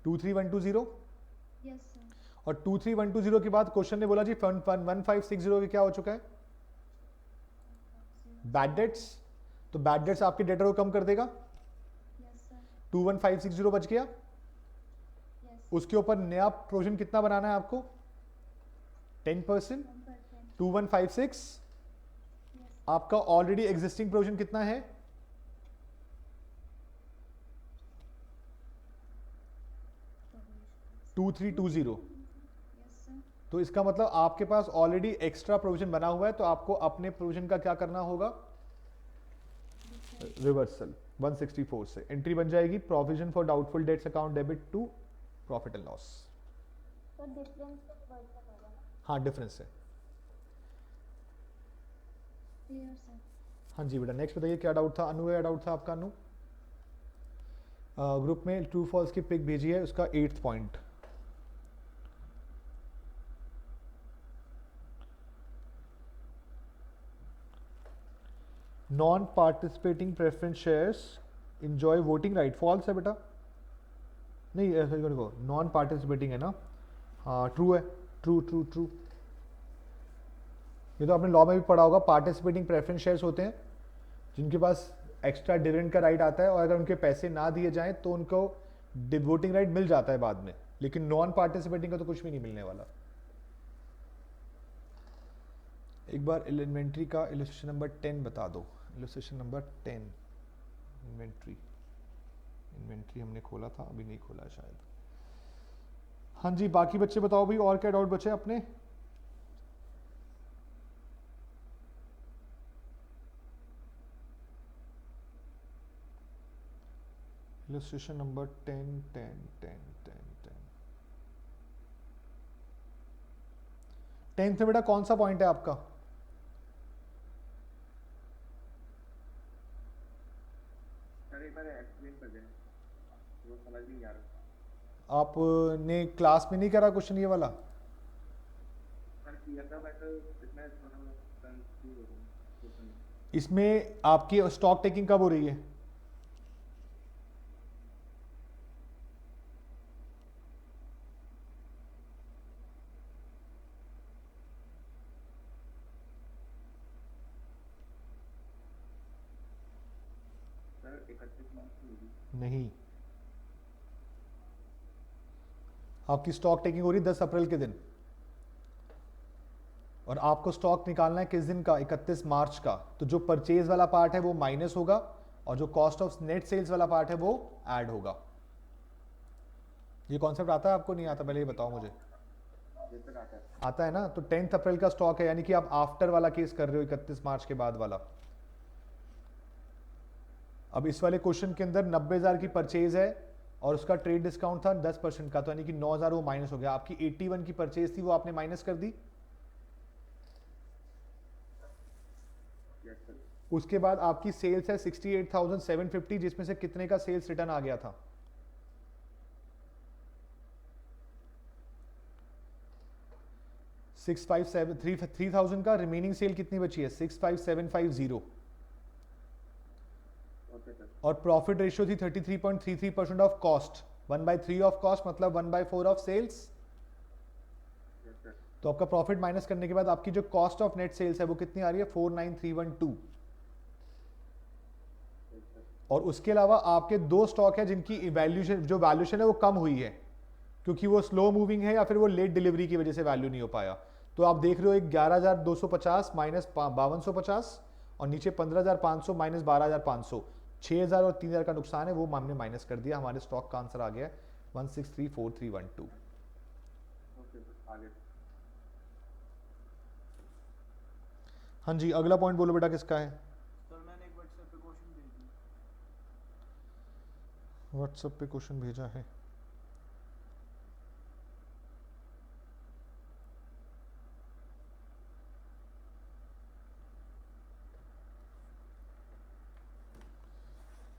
23,120। Yes sir. और 23,120 के बाद क्वेश्चन ने बोला जी 1560 के क्या हो चुका है, बैड डेट्स। तो बैड डेट्स आपके डेटर को कम कर देगा। Yes sir. 21,560 बच गया। यस। उसके ऊपर नया प्रोविजन कितना बनाना है आपको, 10%। 2156 आपका ऑलरेडी एग्जिस्टिंग प्रोविजन कितना है, 2320। Yes sir. तो इसका मतलब आपके पास ऑलरेडी एक्स्ट्रा प्रोविजन बना हुआ है, तो आपको अपने प्रोविजन का क्या करना होगा, रिवर्सल 164 से। एंट्री बन जाएगी provision for doubtful debts account debit to profit and loss. तो डिफरेंस तो वर्ड का होगा ना। हाँ डिफरेंस है। Clear sir. हाँ जी बेटा, नेक्स्ट बताइए क्या डाउट था, अनु क्या डाउट था आपका? अनु ग्रुप में ट्रू फॉल्स की पिक भेजी है, उसका 8th पॉइंट। Non participating preference shares enjoy voting right, false है बेटा। नहीं ऐसा देखो, नॉन पार्टिसिपेटिंग है ना, हाँ ट्रू है, ट्रू ट्रू ट्रू। ये तो आपने लॉ में भी पढ़ा होगा, पार्टिसिपेटिंग प्रेफरेंस शेयर्स होते हैं जिनके पास एक्स्ट्रा डिविडेंड का राइट आता है, और अगर उनके पैसे ना दिए जाएं तो उनको वोटिंग राइट मिल जाता है बाद में, लेकिन नॉन पार्टिसिपेटिंग का तो कुछ भी नहीं मिलने वाला। एक बार इन्वेंट्री का इलस्ट्रेशन नंबर 10 बता दो, इलस्ट्रेशन नंबर 10 इन्वेंट्री। इन्वेंट्री हमने खोला था, अभी नहीं खोला शायद। हाँ जी बाकी बच्चे बताओ भाई, और क्या डाउट बचे अपने? इलस्ट्रेशन नंबर 10 10 10 10 10 10th में बेटा कौन सा पॉइंट है आपका? सर एक बार एक्सप्लेन कर दें, वो समझ नहीं आ रहा। आपने क्लास में नहीं करा क्वेश्चन ये वाला? सर किया था मैं, तो इसमें थोड़ा कंफ्यूज हो गया। इसमें आपकी स्टॉक टेकिंग कब हो रही है? सर 31 मार्च को होगी। नहीं, आपकी स्टॉक टेकिंग हो रही है 10 अप्रैल के दिन, और आपको स्टॉक निकालना है किस दिन का, 31 मार्च का। तो जो परचेज वाला पार्ट है वो माइनस होगा, और जो कॉस्ट ऑफ नेट सेल्स वाला पार्ट है वो ऐड होगा। ये कॉन्सेप्ट आता है आपको, नहीं आता? पहले ये बताओ मुझे। आता है ना? तो 10 अप्रैल का स्टॉक है, यानी कि आप आफ्टर वाला केस कर रहे हो, 31 मार्च के बाद वाला। अब इस वाले क्वेश्चन के अंदर 90,000 की परचेज है और उसका ट्रेड डिस्काउंट था 10% का, तो यानी कि 9,000 वो माइनस हो गया। आपकी 81 की परचेज थी, वो आपने माइनस कर दी। उसके बाद आपकी सेल्स है 68,750, जिसमें से कितने का सेल्स रिटर्न आ गया था? सिक्स फाइव सेवन 3,000 का रिमेनिंग सेल कितनी बची है? 65,750। और प्रॉफिट रेशियो थी 33.33% ऑफ कॉस्ट। 1/3 ऑफ कॉस्ट मतलब 1/4 ऑफ सेल्स। तो आपका प्रॉफिट माइनस करने के बाद आपकी जो कॉस्ट ऑफ नेट सेल्स है वो कितनी आ रही है? 49312। और उसके अलावा आपके दो स्टॉक है जिनकी वैल्यूएशन है वो कम हुई है, क्योंकि वो स्लो मूविंग है या फिर वो लेट डिलीवरी की वजह से वैल्यू नहीं हो पाया। तो आप देख रहे हो एक 11,250 माइनस 5,250 और नीचे 15,500 माइनस 12,500, 6,000 और 3,000 का नुकसान है, वो हमने माइनस कर दिया। हमारे स्टॉक का आंसर आ गया 1634312। हाँ जी, अगला पॉइंट बोलो बेटा, किसका है? सर मैंने एक व्हाट्सएप पे क्वेश्चन भेज दिया। व्हाट्सएप पे क्वेश्चन भेजा है।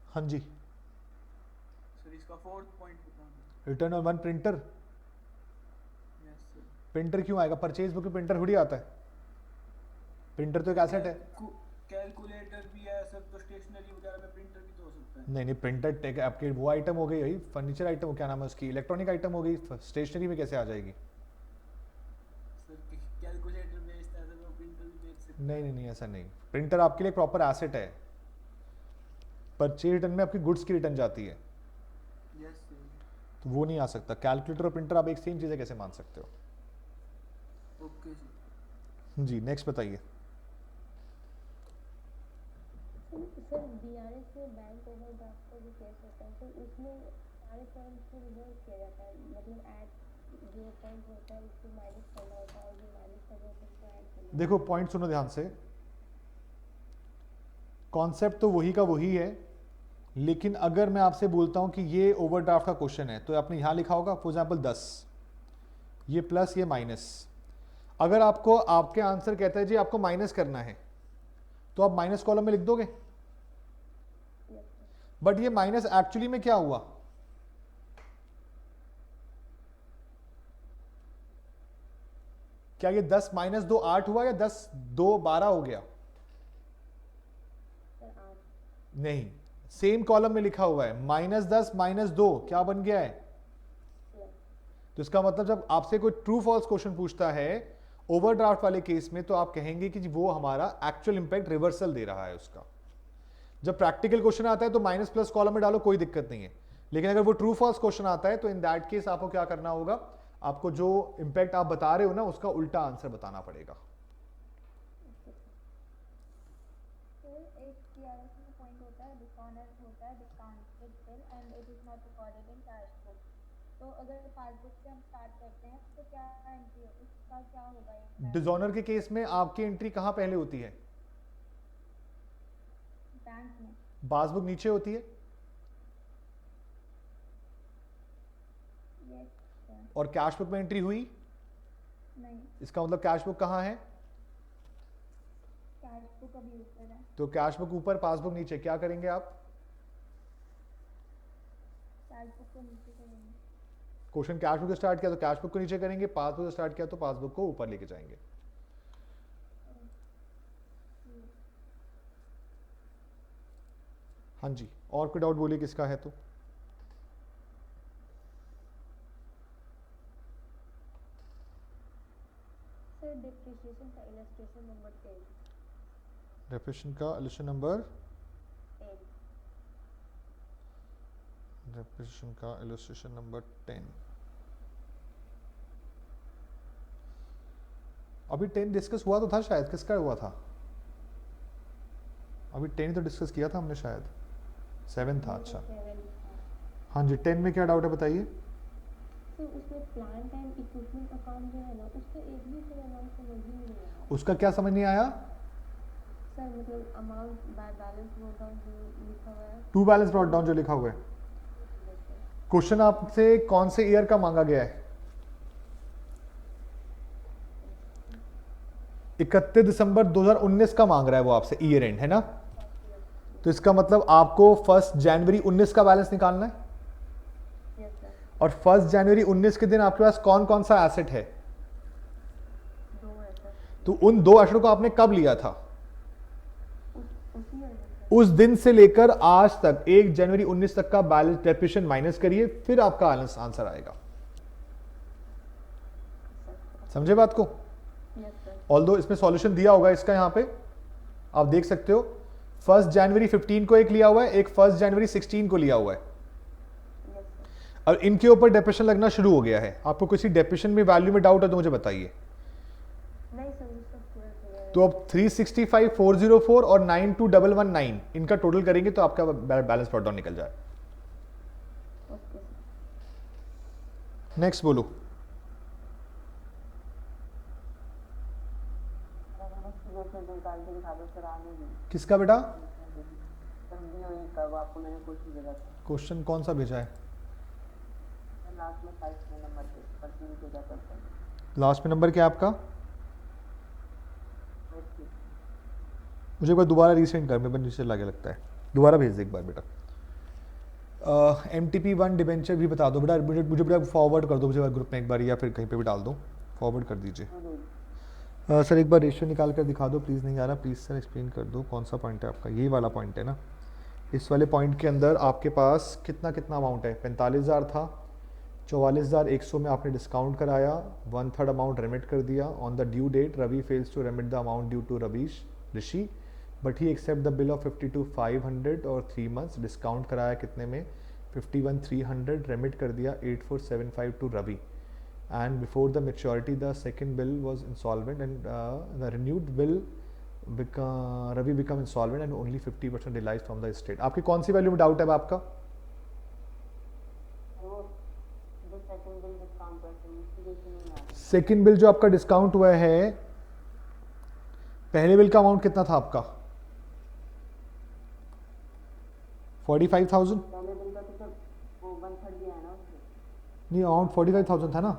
हाँ जी, सर इसका फोर्थ पॉइंट बताना। Return on one printer. Yes sir. Printer क्यों आएगा? परचेज बुक में प्रिंटर थोड़ी आता है। प्रिंटर तो एक एसेट है। कैलकुलेटर भी है सर, तो स्टेशनरी वगैरह में प्रिंटर भी तो हो सकता है। नहीं नहीं, प्रिंटर आपके वो आइटम हो गई भाई, फर्नीचर आइटम, क्या नाम है उसकी, इलेक्ट्रॉनिक आइटम हो गई, स्टेशनरी में कैसे आ जाएगी? सर कैलकुलेटर बेचता है, तो प्रिंटर भी बेच सकते हैं। नहीं नहीं नहीं, ऐसा नहीं। प्रिंटर आपके लिए प्रॉपर एसेट है। परचेज रिटर्न में आपकी गुड्स की रिटर्न जाती है, यस सर। तो वो नहीं आ सकता। कैलकुलेटर और प्रिंटर आप एक सेम चीज़ें कैसे मान सकते हो? Okay sir. जी, नेक्स्ट बताइए। सर बीआरएस में बैंक ओवरड्राफ्ट का जो केस होता है, तो उसमें सारे फंड्स को रिवर्स किया जाता है, मतलब ऐड जो फंड होता है उसको माइनस करना होता है और जो माइनस कर रहा होता है उसको ऐड करना। देखो पॉइंट सुनो ध्यान से, कॉन्सेप्ट तो वही का वही है, लेकिन अगर मैं आपसे बोलता हूं कि ये ओवरड्राफ्ट का क्वेश्चन है, तो आपने यहां लिखा होगा फॉर एग्जांपल 10, ये प्लस ये माइनस। अगर आपको आपके आंसर कहता है जी आपको माइनस करना है, तो आप माइनस कॉलम में लिख दोगे। बट ये माइनस एक्चुअली में क्या हुआ? क्या ये 10 माइनस 2 8 हुआ या 10 2 12 हो गया? नहीं, सेम कॉलम में लिखा हुआ है -10 -2 क्या बन गया है? तो इसका मतलब जब आपसे कोई ट्रू फॉल्स क्वेश्चन पूछता है ओवरड्राफ्ट वाले केस में, तो आप कहेंगे कि वो हमारा एक्चुअल इंपैक्ट रिवर्सल दे रहा है उसका। जब प्रैक्टिकल क्वेश्चन आता है तो माइनस प्लस कॉलम में डालो, कोई दिक्कत नहीं है। लेकिन अगर वो ट्रू फॉल्स क्वेश्चन आता है तो इन दैट केस आपको क्या करना होगा? आपको जो इंपैक्ट आप बता रहे हो ना उसका उल्टा आंसर बताना पड़ेगा। एक सीआरएस में पॉइंट होता है डिसऑनेस्ट होता है, discounted sale and it is not recorded in cash book. तो अगर पासबुक से हम स्टार्ट करते हैं तो क्या एंट्री उसका क्या होगा? डिसऑनर के केस में आपकी एंट्री कहां पहले होती है? बैंक में। पासबुक नीचे होती है। यस। और कैश बुक में एंट्री हुई? नहीं। इसका मतलब कैश बुक कहां है? कैश बुक अभी ऊपर है। तो कैश बुक ऊपर, पासबुक नीचे, क्या करेंगे आप? कैश बुक को नीचे करेंगे। क्वेश्चन कैश बुक से स्टार्ट किया तो कैश बुक को नीचे करेंगे, पासबुक से स्टार्ट किया तो पासबुक को ऊपर लेके जाएंगे। हाँ जी, और कोई डाउट बोलिए किसका है तो। सर डिप्रिसिएशन का इलस्ट्रेशन नंबर 10। डेफिनेशन का इलस्ट्रेशन नंबर 10। डेफिनेशन का इलस्ट्रेशन नंबर 10। अभी 10 डिस्कस हुआ तो था शायद, किसका हुआ था? अभी 10 तो डिस्कस किया था हमने शायद, 7 था। अच्छा हाँ जी, 10 में क्या डाउट है बताइए। तो उसमें प्लांट एंड इक्विपमेंट अकाउंट जो है ना, उसका एक भी सर अमाउंट समझ ही नहीं आया। उसका क्या समझ नहीं आया? सर मतलब अमाउंट बैलेंस ब्रोट डाउन जो लिखा हुआ है, टू बैलेंस ब्रॉट डाउन जो लिखा हुआ है, क्वेश्चन आपसे कौन से ईयर का मांगा गया है? 31 दिसंबर 2019 का मांग रहा है वो आपसे, ईयर एंड है ना। तो इसका मतलब आपको 1 जनवरी 19 का बैलेंस निकालना है। और 1 जनवरी 19 के दिन आपके पास कौन कौन सा एसेट है? तो उन 2 एसेट को आपने कब लिया था? उस दिन से लेकर आज तक 1 जनवरी 19 तक का बैलेंस डेप्रिसिएशन माइनस करिए, फिर आपका आंसर आएगा। समझे बात को? ऑल्दो इसमें सॉल्यूशन दिया होगा इसका, यहां पे आप देख सकते हो 1 जनवरी 15 को एक लिया हुआ है, एक 1 जनवरी 16 को लिया हुआ है। और इनके ऊपर डेप्रेशन लगना शुरू हो गया है। आपको किसी डेप्रेशन में वैल्यू में डाउट है तो मुझे बताइए। तो अब 365, 404 और 92119 इनका टोटल करेंगे तो आपका बैलेंस ब्रॉट डाउन निकल जाए। नेक्स्ट बोलो। किसका बेटा? क्वेश्चन कौन सा भेजा है? लास्ट में नंबर क्या है आपका? मुझे एक बार दोबारा रीसेंड कर, मेरे नीचे लगे लगता है, दोबारा भेज दे एक बार बेटा। MTP1 डिबेंचर भी बता दो बेटा, मुझे बेटा फॉरवर्ड कर दो मुझे ग्रुप में एक बार, या फिर कहीं पे भी डाल दो, फॉरवर्ड कर दीजिए। सर एक बार रेशियो निकाल कर दिखा दो प्लीज़, नहीं आ रहा, प्लीज़ सर एक्सप्लेन कर दो कौन सा पॉइंट है आपका। यही वाला पॉइंट है ना? इस वाले पॉइंट के अंदर आपके पास कितना अमाउंट है? 45,000 था, 44,100 में आपने डिस्काउंट कराया, 1/3 अमाउंट रेमिट कर दिया। On the due date Ravi fails to remit the amount due to Rishi but he accept the bill of 52,500 और 3 months। डिस्काउंट कराया कितने में? 51,300, रेमिट कर दिया 8475 to Ravi. And before the maturity the second bill was insolvent and the renewed bill Ravi become insolvent and only 50% realized from the estate। आपकी कौन सी value में doubt है आपका? सेकेंड बिल जो आपका डिस्काउंट हुआ है, पहले बिल का अमाउंट कितना था आपका? 45,000 नहीं, अमाउंट 45,000 था ना।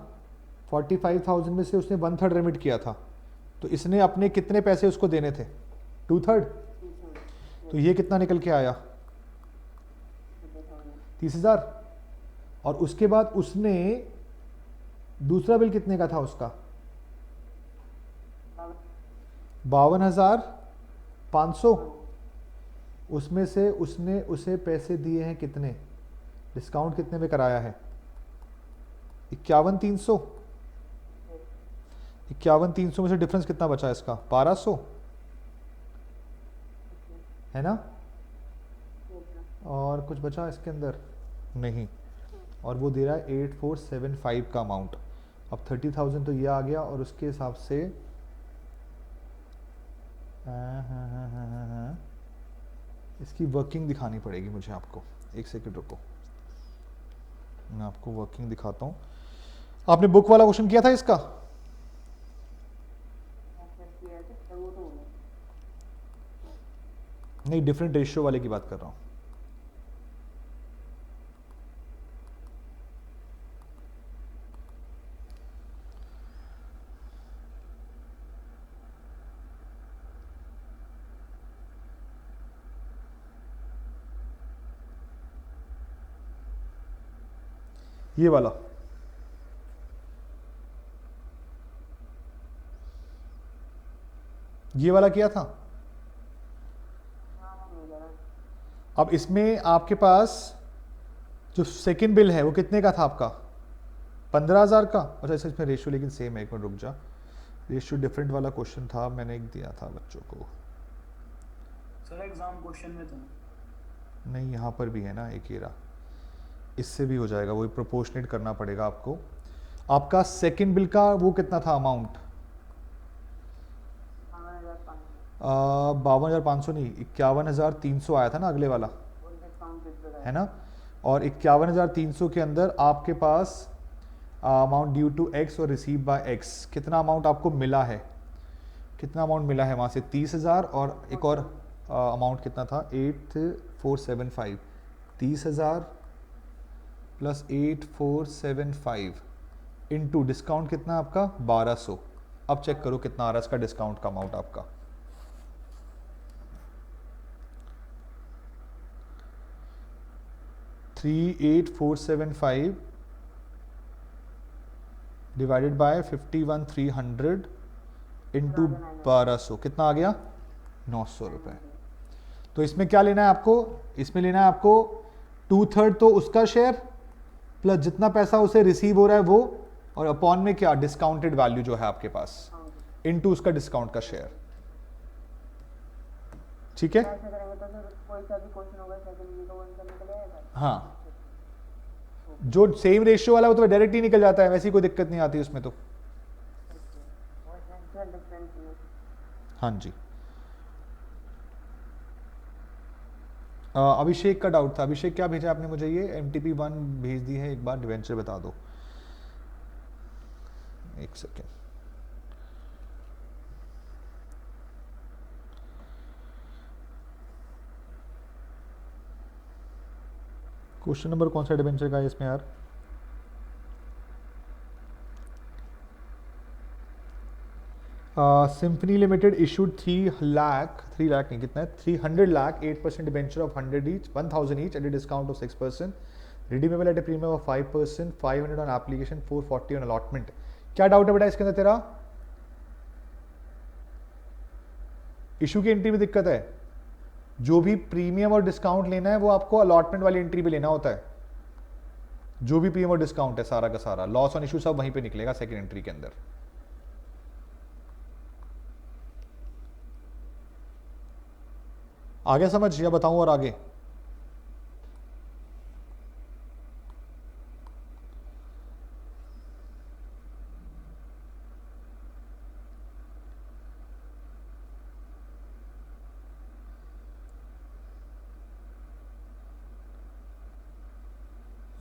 45,000 में से उसने 1/3 रेमिट किया था, तो इसने अपने कितने पैसे उसको देने थे? 2/3। तो ये कितना निकल के आया? 30,000। और उसके बाद उसने दूसरा बिल कितने का था उसका? 52,500। उसमें से उसने उसे पैसे दिए हैं कितने? डिस्काउंट कितने में कराया है? 51,300। 51,300 में से डिफरेंस कितना बचा है इसका? 1,200 है ना? और कुछ बचा इसके अंदर नहीं, और वो दे रहा है 8475 का अमाउंट। अब 30,000 तो ये आ गया, और उसके हिसाब से इसकी वर्किंग दिखानी पड़ेगी मुझे आपको। एक सेकंड रुको, मैं आपको वर्किंग दिखाता हूँ। आपने बुक वाला क्वेश्चन किया था इसका? नहीं, डिफरेंट रेशियो वाले की बात कर रहा हूँ। ये वाला किया था। अब इसमें आपके पास जो सेकंड बिल है वो कितने का था आपका? 15,000 का। अच्छा, इसमें रेशियो लेकिन सेम है, एक मिनट रुक जा, रेशियो डिफरेंट वाला क्वेश्चन था, मैंने एक दिया था बच्चों को। सर एग्जाम क्वेश्चन में तो नहीं, यहाँ पर भी है ना एक एरा, इससे भी हो जाएगा, वो प्रोपोर्शनेट करना पड़ेगा आपको। आपका सेकंड बिल का वो कितना था अमाउंट? 52,500 नहीं, 51,300 आया था ना अगले वाला, है ना। और 51,300 के अंदर आपके पास अमाउंट ड्यू टू एक्स और रिसीव बाय एक्स, कितना अमाउंट आपको मिला है? कितना अमाउंट मिला है वहाँ से? 30,000, और एक और अमाउंट कितना था? 8475। 30,000 प्लस 8475 इनटू डिस्काउंट कितना आपका 1200। अब चेक करो कितना आ रहा है इसका डिस्काउंट का अमाउंट आपका। $38,475 डिवाइडेड बाय 51,300 इंटू 1200 कितना आ गया 900 रुपये। तो इसमें क्या लेना है आपको, इसमें लेना है आपको 2/3 तो उसका शेयर प्लस जितना पैसा उसे रिसीव हो रहा है वो, और अपॉन में क्या डिस्काउंटेड वैल्यू जो है आपके पास इनटू उसका डिस्काउंट का शेयर। ठीक है, हाँ जो सेम रेशियो वाला है वो तो डायरेक्ट ही निकल जाता है, वैसी कोई दिक्कत नहीं आती उसमें तो। हाँ जी, अभिषेक का डाउट था। अभिषेक क्या भेजा आपने मुझे, ये MTP 1 भेज दी है, एक बार डिवेंचर बता दो, एक सेकेंड। क्वेश्चन नंबर कौन सा डिवेंचर का है इसमें यार, सिम्फनी लिमिटेड इशूड 3 लाख नहीं कितना है 300 lakh 8% debenture of 100 each 1000 each eight a discount of 6%, redeemable eight A premium of 5%, 500 on application, 440 on allotment. क्या डाउट है बेटा इसके अंदर तेरा, इशू की एंट्री में दिक्कत है? जो भी प्रीमियम और डिस्काउंट लेना है वो आपको अलॉटमेंट वाली एंट्री पे लेना होता है। जो भी प्रीमियम और डिस्काउंट है सारा का सारा, लॉस ऑन इशू सब वहीं पे निकलेगा सेकंड एंट्री के अंदर। आगे समझ या बताऊं और आगे?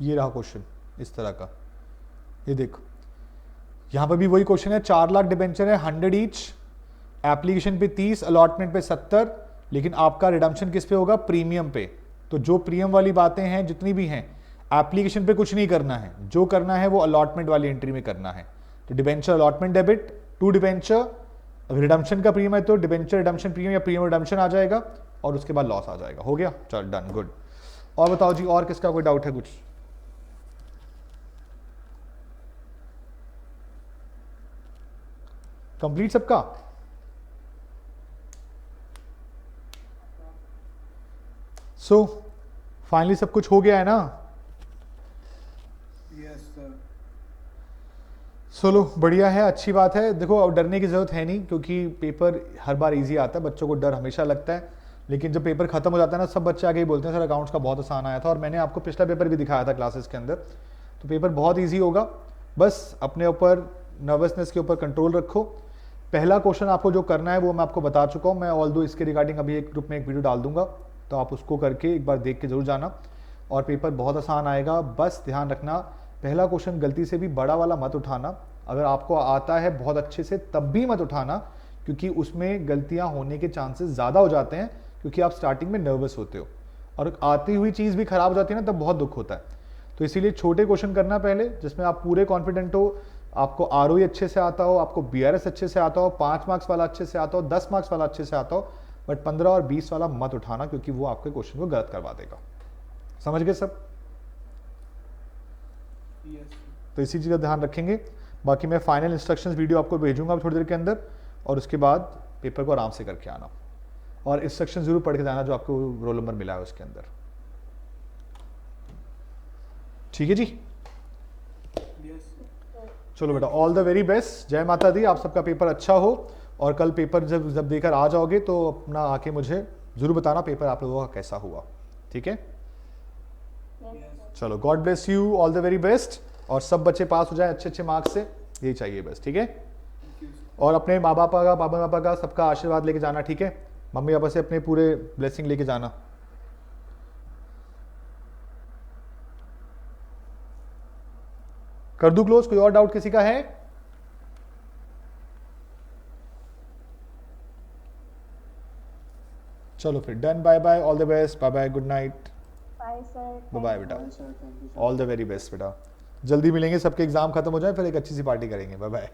ये रहा क्वेश्चन इस तरह का, ये देखो यहां पर भी वही क्वेश्चन है। 4 लाख डिबेंचर है 100 ईच, एप्लीकेशन पे 30, अलॉटमेंट पे 70, लेकिन आपका रिडम्पशन किस पे होगा, प्रीमियम पे। तो जो प्रीमियम वाली बातें हैं जितनी भी हैं, एप्लीकेशन पे कुछ नहीं करना है, जो करना है वो अलॉटमेंट वाली एंट्री में करना है। तो debenture allotment debit to debenture, redemption का प्रीमियम है तो डिबेंचर रिडम्पशन प्रीमियम या प्रीमियम रिडम्पशन आ जाएगा और उसके बाद लॉस आ जाएगा। हो गया, चल डन, गुड। और बताओ जी, और किसका कोई डाउट है कुछ? कंप्लीट सबका? सो फाइनली सब कुछ हो गया है ना? Yes sir. चलो बढ़िया है, अच्छी बात है। देखो अब डरने की जरूरत है नहीं, क्योंकि पेपर हर बार इजी आता है, बच्चों को डर हमेशा लगता है, लेकिन जब पेपर खत्म हो जाता है ना, सब बच्चे आगे ही बोलते हैं सर अकाउंट्स का बहुत आसान आया था। और मैंने आपको पिछला पेपर भी दिखाया था क्लासेस के अंदर, तो पेपर बहुत ईजी होगा। बस अपने ऊपर नर्वसनेस के ऊपर कंट्रोल रखो। पहला क्वेश्चन आपको जो करना है वो मैं आपको बता चुका हूँ, मैं ऑल दो इसके रिगार्डिंग अभी एक ग्रुप में एक वीडियो डाल दूंगा, तो आप उसको करके एक बार देख के जरूर जाना। और पेपर बहुत आसान आएगा, बस ध्यान रखना पहला क्वेश्चन गलती से भी बड़ा वाला मत उठाना। अगर आपको आता है बहुत अच्छे से तब भी मत उठाना, क्योंकि उसमें गलतियां होने के चांसेस ज़्यादा हो जाते हैं, क्योंकि आप स्टार्टिंग में नर्वस होते हो और आती हुई चीज़ भी खराब हो जाती है ना, तब बहुत दुख होता है। तो इसीलिए छोटे क्वेश्चन करना पहले, जिसमें आप पूरे कॉन्फिडेंट हो, आपको ROE अच्छे से आता हो, आपको BRS अच्छे से आता हो, 5 मार्क्स वाला अच्छे से आता हो, 10 मार्क्स वाला अच्छे से आता हो, बट 15 और 20 वाला मत उठाना, क्योंकि वो आपके क्वेश्चन को गलत करवा देगा। समझ गए सब? तो इसी चीज़ का ध्यान रखेंगे। बाकी मैं फाइनल इंस्ट्रक्शंस वीडियो आपको भेजूंगा थोड़ी देर के अंदर, और उसके बाद पेपर को आराम से करके आना, और इंस्ट्रक्शन जरूर पढ़ के जाना जो आपको रोल नंबर मिला है उसके अंदर। ठीक है जी, चलो बेटा, ऑल द वेरी बेस्ट, जय माता दी, आप सबका पेपर अच्छा हो। और कल पेपर जब देकर आ जाओगे तो अपना आके मुझे जरूर बताना पेपर आप लोगों का कैसा हुआ। ठीक है, चलो, God bless you, all the very best, और सब बच्चे पास हो जाए अच्छे अच्छे मार्क्स से, यही चाहिए बस। ठीक है, और अपने माँ बापा का, पापा पापा का सबका आशीर्वाद लेके जाना। ठीक है, मम्मी पापा से अपने पूरे ब्लेसिंग लेके जाना। कर दूं क्लोज? कोई और डाउट किसी का है? चलो फिर done, bye bye, all the best, bye bye, good night. Bye sir. Bye बेटा, sir thank you all the very best बेटा। जल्दी मिलेंगे, सबके एग्जाम खत्म हो जाए फिर एक अच्छी सी पार्टी करेंगे। Bye bye.